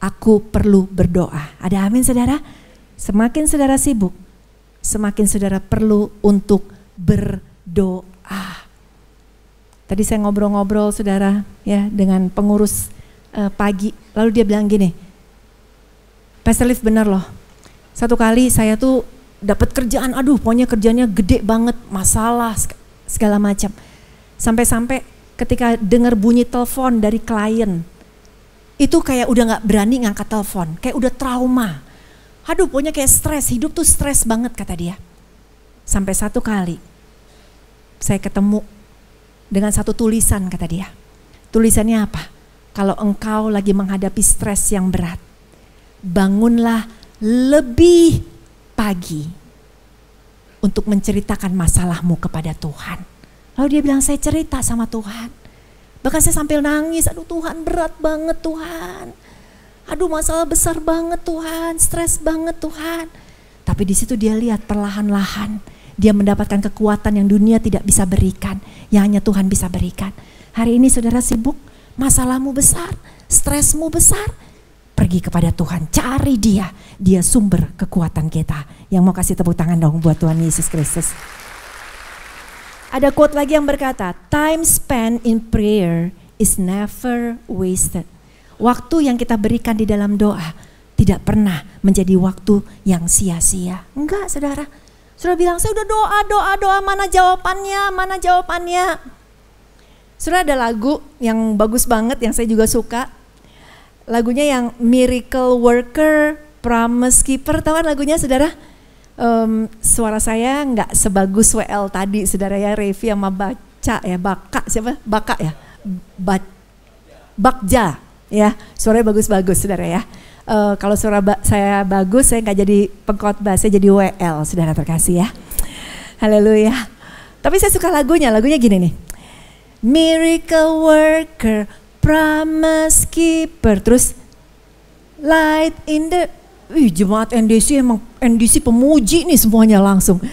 aku perlu berdoa. Ada amin saudara? Semakin saudara sibuk, semakin saudara perlu untuk berdoa. Tadi saya ngobrol-ngobrol saudara ya dengan pengurus pagi. Lalu dia bilang gini, Pastor Liv benar loh. Satu kali saya tuh dapat kerjaan, aduh pokoknya kerjanya gede banget, masalah segala macam. Sampai-sampai ketika dengar bunyi telepon dari klien, itu kayak udah gak berani ngangkat telepon, kayak udah trauma. Aduh pokoknya kayak stres, hidup tuh stres banget kata dia. Sampai satu kali saya ketemu dengan satu tulisan kata dia. Tulisannya apa? Kalau engkau lagi menghadapi stres yang berat, bangunlah lebih pagi untuk menceritakan masalahmu kepada Tuhan. Lalu dia bilang saya cerita sama Tuhan. Bahkan saya sambil nangis, aduh Tuhan berat banget Tuhan. Aduh masalah besar banget Tuhan, stres banget Tuhan. Tapi di situ dia lihat perlahan-lahan dia mendapatkan kekuatan yang dunia tidak bisa berikan, yang hanya Tuhan bisa berikan. Hari ini saudara sibuk, masalahmu besar, stresmu besar. Pergi kepada Tuhan, cari Dia. Dia sumber kekuatan kita. Yang mau kasih tepuk tangan dong buat Tuhan Yesus Kristus. Ada quote lagi yang berkata, time spent in prayer is never wasted. Waktu yang kita berikan di dalam doa tidak pernah menjadi waktu yang sia-sia. Enggak saudara. Saudara bilang, saya udah doa, mana jawabannya. Saudara ada lagu yang bagus banget yang saya juga suka. Lagunya yang Miracle Worker, Promise Keeper, tahu kan lagunya saudara? Suara saya nggak sebagus WL tadi saudara ya, Revi sama Baca ya, Baka ya, Bakja ya, suaranya bagus-bagus saudara ya. Kalau suara saya bagus, saya nggak jadi pengkhotbah, saya jadi WL saudara terkasih ya. Haleluya. Tapi saya suka lagunya gini nih. Miracle Worker, Promise Keeper, terus Light in the, jemaat NDC emang NDC pemuji nih semuanya langsung.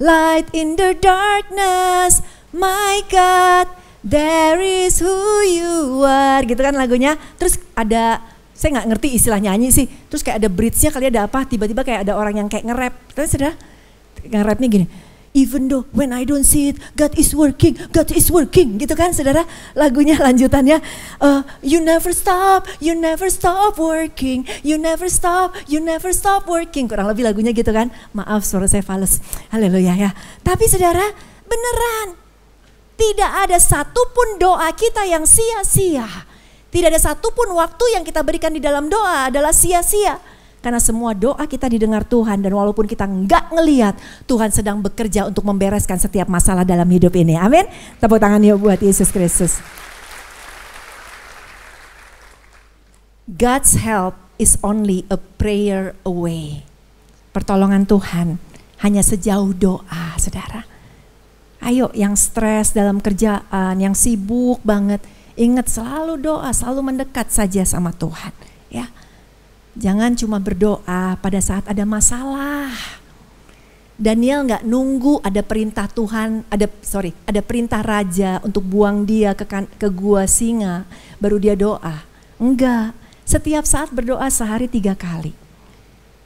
Light in the darkness, my God, there is who you are, gitu kan lagunya. Terus ada, saya nggak ngerti istilah nyanyi sih, terus kayak ada bridge-nya kali ada apa, tiba-tiba kayak ada orang yang kayak nge-rap. Terus sudah nge-rapnya gini, even though when I don't see it, God is working, gitu kan saudara. Lagunya lanjutannya, you never stop working, you never stop working. Kurang lebih lagunya gitu kan. Maaf suara saya fals, haleluya ya. Tapi saudara, beneran, tidak ada satupun doa kita yang sia-sia. Tidak ada satupun waktu yang kita berikan di dalam doa adalah sia-sia. Karena semua doa kita didengar Tuhan, dan walaupun kita nggak ngelihat, Tuhan sedang bekerja untuk membereskan setiap masalah dalam hidup ini. Amin. Tepuk tangan yuk buat Yesus Kristus. God's help is only a prayer away. Pertolongan Tuhan hanya sejauh doa, saudara. Ayo yang stres dalam kerjaan, yang sibuk banget, ingat selalu doa, selalu mendekat saja sama Tuhan. Ya. Jangan cuma berdoa pada saat ada masalah. Daniel nggak nunggu ada perintah Tuhan, ada perintah raja untuk buang dia ke gua singa, baru dia doa. Enggak, setiap saat berdoa sehari 3 kali.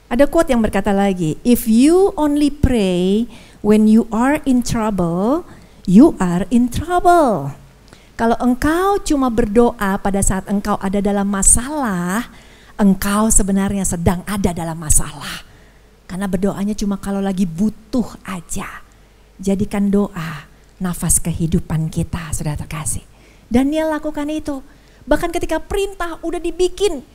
Ada quote yang berkata lagi, if you only pray when you are in trouble, you are in trouble. Kalau engkau cuma berdoa pada saat engkau ada dalam masalah, engkau sebenarnya sedang ada dalam masalah. Karena berdoanya cuma kalau lagi butuh aja. Jadikan doa nafas kehidupan kita, saudara terkasih. Daniel lakukan itu. Bahkan ketika perintah udah dibikin,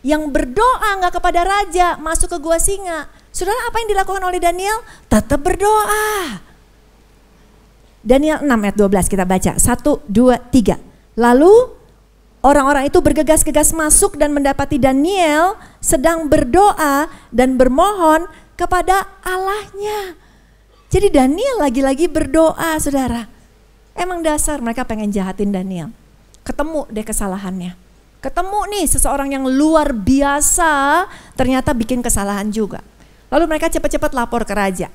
yang berdoa gak kepada raja masuk ke gua singa. Saudara, apa yang dilakukan oleh Daniel? Tetap berdoa. Daniel 6 ayat 12 kita baca. 1, 2, 3. Lalu orang-orang itu bergegas-gegas masuk dan mendapati Daniel sedang berdoa dan bermohon kepada Allahnya. Jadi Daniel lagi-lagi berdoa, saudara. Emang dasar mereka pengen jahatin Daniel. Ketemu deh kesalahannya. Ketemu nih seseorang yang luar biasa ternyata bikin kesalahan juga. Lalu mereka cepat-cepat lapor ke raja.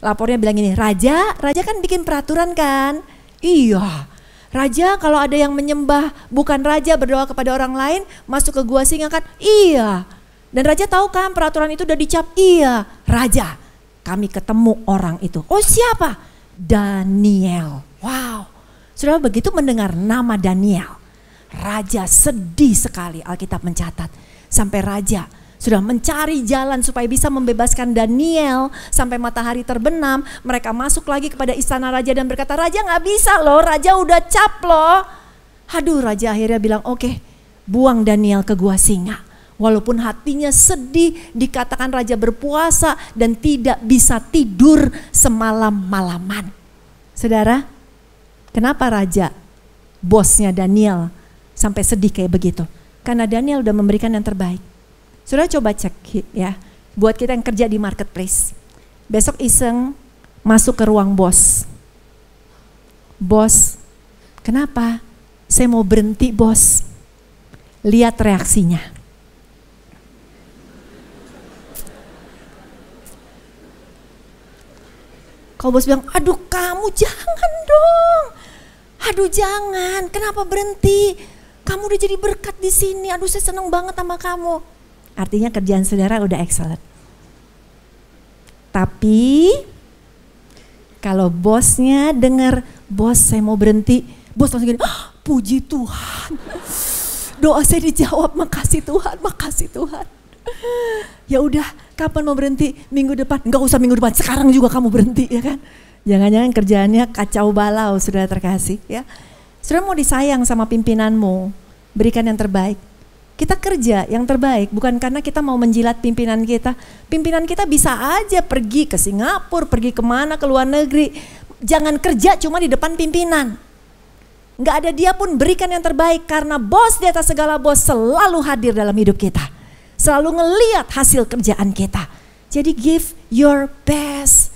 Lapornya bilang gini, Raja kan bikin peraturan kan? Iya. Raja kalau ada yang menyembah bukan raja berdoa kepada orang lain masuk ke gua singa kan? Iya. Dan raja tahu kan peraturan itu udah dicap? Iya. Raja, kami ketemu orang itu. Oh siapa? Daniel. Wow. Saudara begitu mendengar nama Daniel, raja sedih sekali, Alkitab mencatat. Sampai raja sudah mencari jalan supaya bisa membebaskan Daniel sampai matahari terbenam. Mereka masuk lagi kepada istana raja dan berkata, Raja gak bisa loh, raja udah cap loh. Aduh, raja akhirnya bilang oke, buang Daniel ke gua singa. Walaupun hatinya sedih, dikatakan raja berpuasa dan tidak bisa tidur semalam-malaman. Saudara, kenapa raja, bosnya Daniel sampai sedih kayak begitu? Karena Daniel udah memberikan yang terbaik. Saudara coba cek ya, buat kita yang kerja di marketplace. Besok iseng masuk ke ruang bos. Bos, kenapa? Saya mau berhenti bos. Lihat reaksinya. Kalau bos bilang, aduh kamu jangan dong. Aduh jangan, kenapa berhenti? Kamu udah jadi berkat di sini. Aduh saya seneng banget sama kamu. Artinya kerjaan saudara udah excellent. Tapi kalau bosnya dengar, bos saya mau berhenti, bos langsung gini, puji Tuhan, doa saya dijawab, makasih Tuhan, makasih Tuhan. Ya udah, kapan mau berhenti? Minggu depan? Enggak usah minggu depan, sekarang juga kamu berhenti, ya kan? Jangan-jangan kerjaannya kacau balau, saudara terkasih, ya. Saudara mau disayang sama pimpinanmu, berikan yang terbaik. Kita kerja yang terbaik bukan karena kita mau menjilat pimpinan kita. Pimpinan kita bisa aja pergi ke Singapura, pergi kemana, ke luar negeri. Jangan kerja cuma di depan pimpinan. Nggak ada dia pun, berikan yang terbaik karena bos di atas segala bos selalu hadir dalam hidup kita. Selalu ngeliat hasil kerjaan kita. Jadi give your best.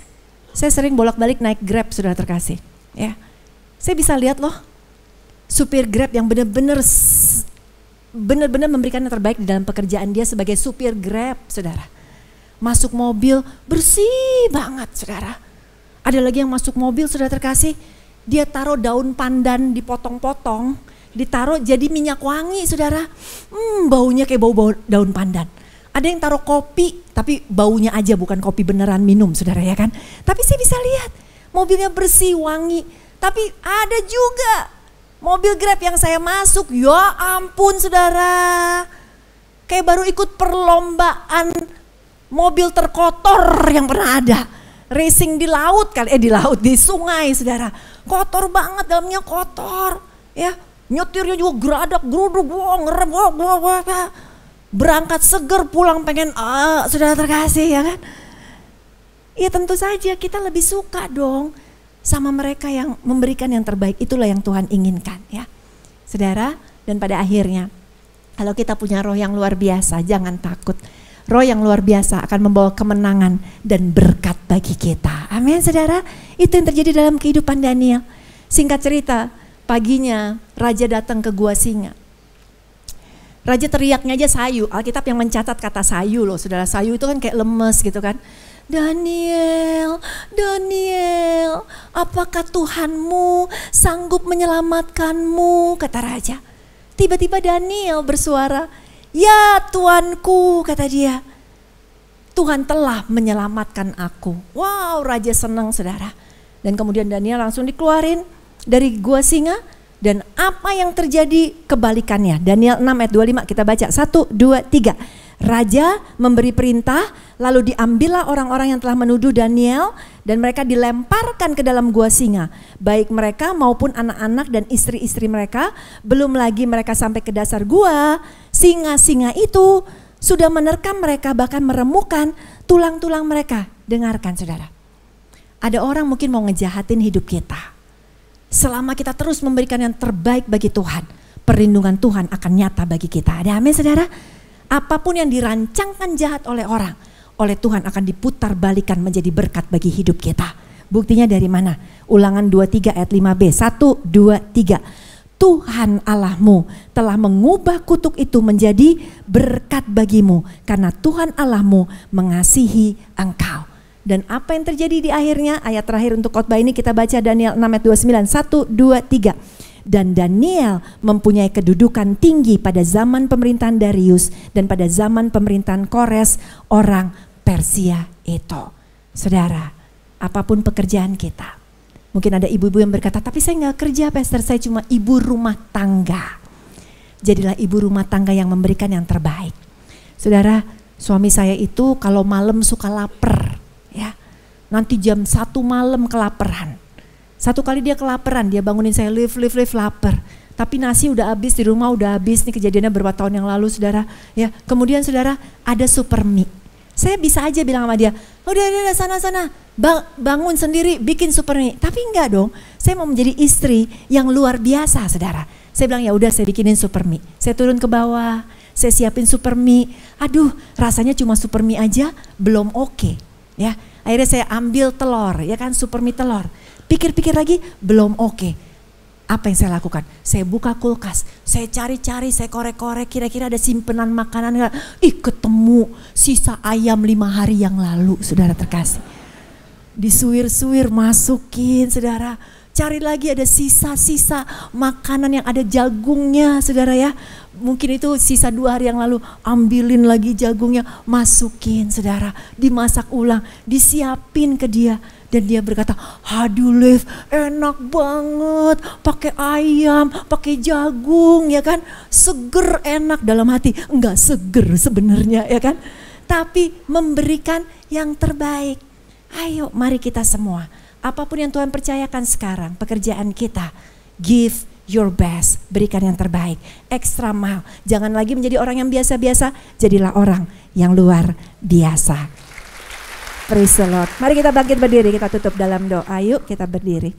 Saya sering bolak-balik naik Grab, saudara terkasih. Ya, saya bisa lihat loh supir Grab yang benar-benar memberikan yang terbaik di dalam pekerjaan dia sebagai supir Grab, saudara. Masuk mobil bersih banget, saudara. Ada lagi yang masuk mobil, saudara terkasih, dia taruh daun pandan dipotong-potong, ditaruh jadi minyak wangi, saudara. Baunya kayak bau daun pandan. Ada yang taruh kopi, tapi baunya aja, bukan kopi beneran minum, saudara, ya kan. Tapi saya bisa lihat mobilnya bersih, wangi. Tapi ada juga mobil Grab yang saya masuk, ya ampun saudara, kayak baru ikut perlombaan mobil terkotor yang pernah ada. Racing di laut kali, di sungai saudara. Kotor banget, dalamnya kotor. Ya, nyetirnya juga geradak, geruduk, ngerem, berangkat seger, pulang pengen, saudara terkasih, ya kan. Ya tentu saja kita lebih suka dong sama mereka yang memberikan yang terbaik. Itulah yang Tuhan inginkan, ya saudara. Dan pada akhirnya kalau kita punya roh yang luar biasa, jangan takut. Roh yang luar biasa akan membawa kemenangan dan berkat bagi kita. Amin saudara. Itu yang terjadi dalam kehidupan Daniel. Singkat cerita, paginya raja datang ke gua singa. Raja teriaknya aja sayu. Alkitab yang mencatat kata sayu loh saudara. Sayu itu kan kayak lemes gitu kan. Daniel, Daniel, apakah Tuhanmu sanggup menyelamatkanmu? Kata raja. Tiba-tiba Daniel bersuara, ya Tuanku, kata dia. Tuhan telah menyelamatkan aku. Wow, raja senang saudara. Dan kemudian Daniel langsung dikeluarin dari gua singa. Dan apa yang terjadi kebalikannya? Daniel 6 ayat 25 kita baca. 1, 2, 3. Raja memberi perintah, lalu diambillah orang-orang yang telah menuduh Daniel dan mereka dilemparkan ke dalam gua singa. Baik mereka maupun anak-anak dan istri-istri mereka. Belum lagi mereka sampai ke dasar gua, singa-singa itu sudah menerkam mereka, bahkan meremukkan tulang-tulang mereka. Dengarkan saudara, ada orang mungkin mau ngejahatin hidup kita. Selama kita terus memberikan yang terbaik bagi Tuhan, perlindungan Tuhan akan nyata bagi kita. Ada amin saudara? Apapun yang dirancangkan jahat oleh orang, oleh Tuhan akan diputar balikan menjadi berkat bagi hidup kita. Buktinya dari mana? Ulangan 23 ayat 5b. 1, 2, 3. Tuhan Allahmu telah mengubah kutuk itu menjadi berkat bagimu karena Tuhan Allahmu mengasihi engkau. Dan apa yang terjadi di akhirnya? Ayat terakhir untuk khotbah ini kita baca Daniel 6 ayat 29. 1, 2, 3. Dan Daniel mempunyai kedudukan tinggi pada zaman pemerintahan Darius dan pada zaman pemerintahan Kores orang Persia itu. Saudara, apapun pekerjaan kita. Mungkin ada ibu-ibu yang berkata, tapi saya nggak kerja pastor, saya cuma ibu rumah tangga. Jadilah ibu rumah tangga yang memberikan yang terbaik. Saudara, suami saya itu kalau malam suka lapar, ya. Nanti jam 1 malam kelaparan. Satu kali dia kelaparan, dia bangunin saya, live lapar. Tapi nasi udah habis di rumah, udah habis. Nih kejadiannya beberapa tahun yang lalu saudara. Ya, kemudian saudara ada super mie. Saya bisa aja bilang sama dia, udah sana, bangun sendiri bikin super mie. Tapi enggak dong, saya mau menjadi istri yang luar biasa saudara. Saya bilang ya udah saya bikinin super mie. Saya turun ke bawah, saya siapin super mie. Aduh rasanya cuma super mie aja belum oke. Ya, akhirnya saya ambil telur, ya kan super mie telur. Pikir-pikir lagi belum oke. Apa yang saya lakukan? Saya buka kulkas, saya cari-cari, saya korek-korek kira-kira ada simpenan makanan enggak. Ketemu sisa ayam 5 hari yang lalu saudara terkasih. Disuir-suir masukin saudara. cari lagi ada sisa-sisa makanan yang ada jagungnya saudara ya. Mungkin itu sisa 2 hari yang lalu, ambilin lagi jagungnya, masukin saudara, dimasak ulang, disiapin ke dia. Dan dia berkata, aduh Lev, enak banget, pakai ayam, pakai jagung ya kan, seger enak dalam hati. Enggak seger sebenarnya ya kan, tapi memberikan yang terbaik. Ayo mari kita semua, apapun yang Tuhan percayakan sekarang, pekerjaan kita, give your best, berikan yang terbaik, extra mile. Jangan lagi menjadi orang yang biasa-biasa, jadilah orang yang luar biasa. Praise the Lord. Mari kita bangkit berdiri, kita tutup dalam doa. Yuk kita berdiri.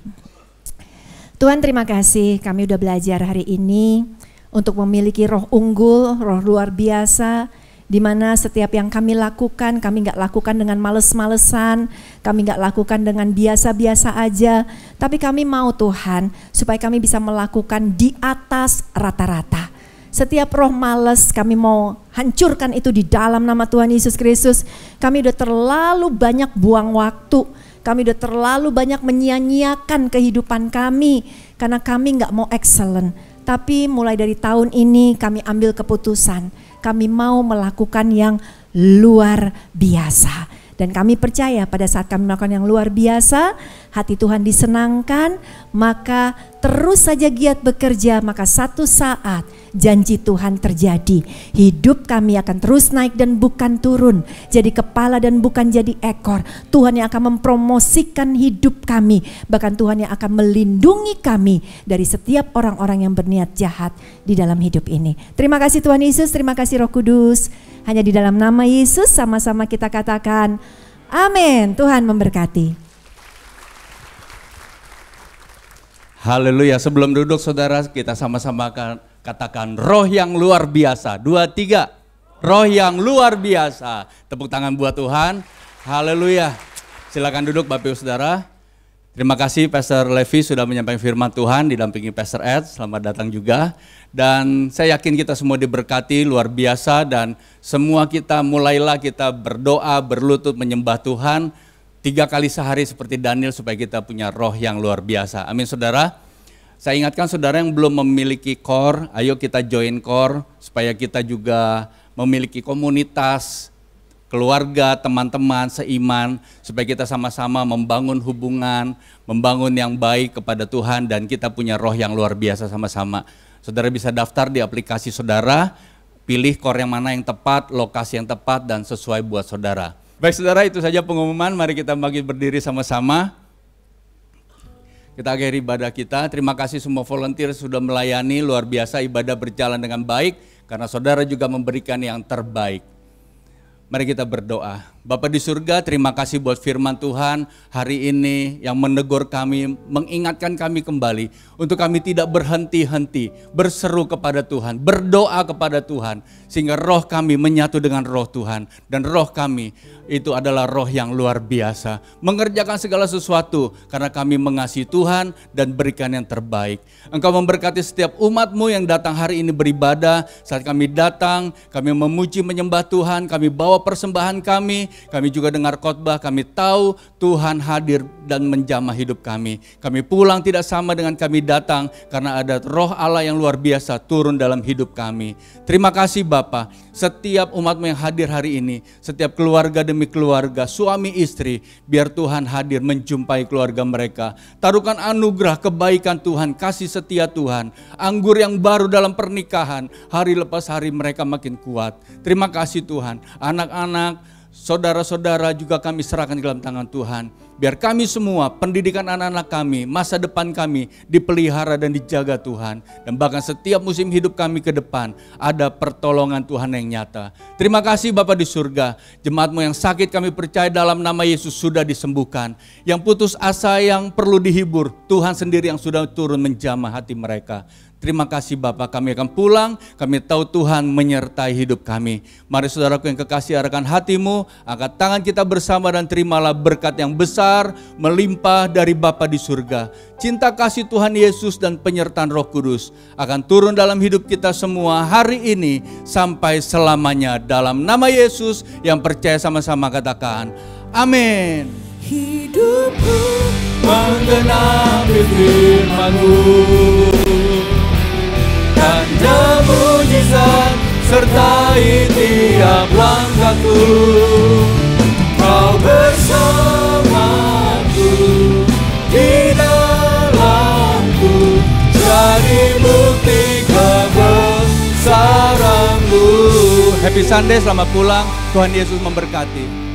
Tuhan terima kasih, kami udah belajar hari ini untuk memiliki roh unggul, roh luar biasa, di mana setiap yang kami lakukan, kami gak lakukan dengan males-malesan, kami gak lakukan dengan biasa-biasa aja, tapi kami mau Tuhan supaya kami bisa melakukan di atas rata-rata. Setiap roh malas kami mau hancurkan itu di dalam nama Tuhan Yesus Kristus. Kami udah terlalu banyak buang waktu, kami udah terlalu banyak menyia-nyiakan kehidupan kami karena kami gak mau excellent. Tapi mulai dari tahun ini kami ambil keputusan, kami mau melakukan yang luar biasa. Dan kami percaya pada saat kami melakukan yang luar biasa, hati Tuhan disenangkan, maka terus saja giat bekerja, maka satu saat janji Tuhan terjadi. Hidup kami akan terus naik dan bukan turun, jadi kepala dan bukan jadi ekor. Tuhan yang akan mempromosikan hidup kami, bahkan Tuhan yang akan melindungi kami dari setiap orang-orang yang berniat jahat di dalam hidup ini. Terima kasih Tuhan Yesus, terima kasih Roh Kudus. Hanya di dalam nama Yesus sama-sama kita katakan amin. Tuhan memberkati. Haleluya. Sebelum duduk saudara, kita sama-sama akan katakan roh yang luar biasa. 2, 3. Roh yang luar biasa. Tepuk tangan buat Tuhan. Haleluya. Silakan duduk Bapak Ibu Saudara. Terima kasih Pastor Levi sudah menyampaikan firman Tuhan, didampingi Pastor Ed. Selamat datang juga. Dan saya yakin kita semua diberkati luar biasa, dan semua kita mulailah kita berdoa, berlutut menyembah Tuhan 3 kali sehari seperti Daniel supaya kita punya roh yang luar biasa. Amin saudara. Saya ingatkan saudara yang belum memiliki core, ayo kita join core supaya kita juga memiliki komunitas, keluarga, teman-teman seiman, supaya kita sama-sama membangun hubungan, membangun yang baik kepada Tuhan, dan kita punya roh yang luar biasa sama-sama. Saudara bisa daftar di aplikasi saudara, pilih core yang mana yang tepat, lokasi yang tepat, dan sesuai buat saudara. Baik saudara, itu saja pengumuman, mari kita bangkit berdiri sama-sama. Kita akhiri ibadah kita. Terima kasih semua volunteer sudah melayani, luar biasa, ibadah berjalan dengan baik, karena saudara juga memberikan yang terbaik. Mari kita berdoa. Bapa di surga, terima kasih buat firman Tuhan hari ini yang menegur kami, mengingatkan kami kembali untuk kami tidak berhenti-henti berseru kepada Tuhan, berdoa kepada Tuhan, sehingga roh kami menyatu dengan roh Tuhan, dan roh kami itu adalah roh yang luar biasa, mengerjakan segala sesuatu karena kami mengasihi Tuhan dan berikan yang terbaik. Engkau memberkati setiap umat-Mu yang datang hari ini beribadah. Saat kami datang, kami memuji menyembah Tuhan, kami bawa persembahan kami juga dengar khotbah, kami tahu Tuhan hadir dan menjamah hidup kami. Kami pulang tidak sama dengan kami datang, karena ada roh Allah yang luar biasa turun dalam hidup kami. Terima kasih Bapa, setiap umat-Mu yang hadir hari ini, setiap keluarga demi keluarga, suami istri, biar Tuhan hadir menjumpai keluarga mereka. Taruhkan anugerah kebaikan Tuhan, kasih setia Tuhan, anggur yang baru dalam pernikahan, hari lepas hari mereka makin kuat. Terima kasih Tuhan, anak-anak, saudara-saudara juga kami serahkan di dalam tangan Tuhan. Biar kami semua, pendidikan anak-anak kami, masa depan kami dipelihara dan dijaga Tuhan. Dan bahkan setiap musim hidup kami ke depan ada pertolongan Tuhan yang nyata. Terima kasih Bapa di surga. Jemaat-Mu yang sakit kami percaya dalam nama Yesus sudah disembuhkan. Yang putus asa yang perlu dihibur, Tuhan sendiri yang sudah turun menjamah hati mereka. Terima kasih Bapak, kami akan pulang, kami tahu Tuhan menyertai hidup kami. Mari saudaraku yang kekasih, arahkan hatimu, angkat tangan kita bersama dan terimalah berkat yang besar, melimpah dari Bapa di surga. Cinta kasih Tuhan Yesus dan penyertaan Roh Kudus akan turun dalam hidup kita semua hari ini sampai selamanya. Dalam nama Yesus yang percaya sama-sama katakan, amin. Hidupku menggenapi firman-Mu. Tanda mujizat sertai tiap langkahku. Kau bersamaku di dalamku, jadi bukti kebesaran-Mu. Happy Sunday, selamat pulang. Tuhan Yesus memberkati.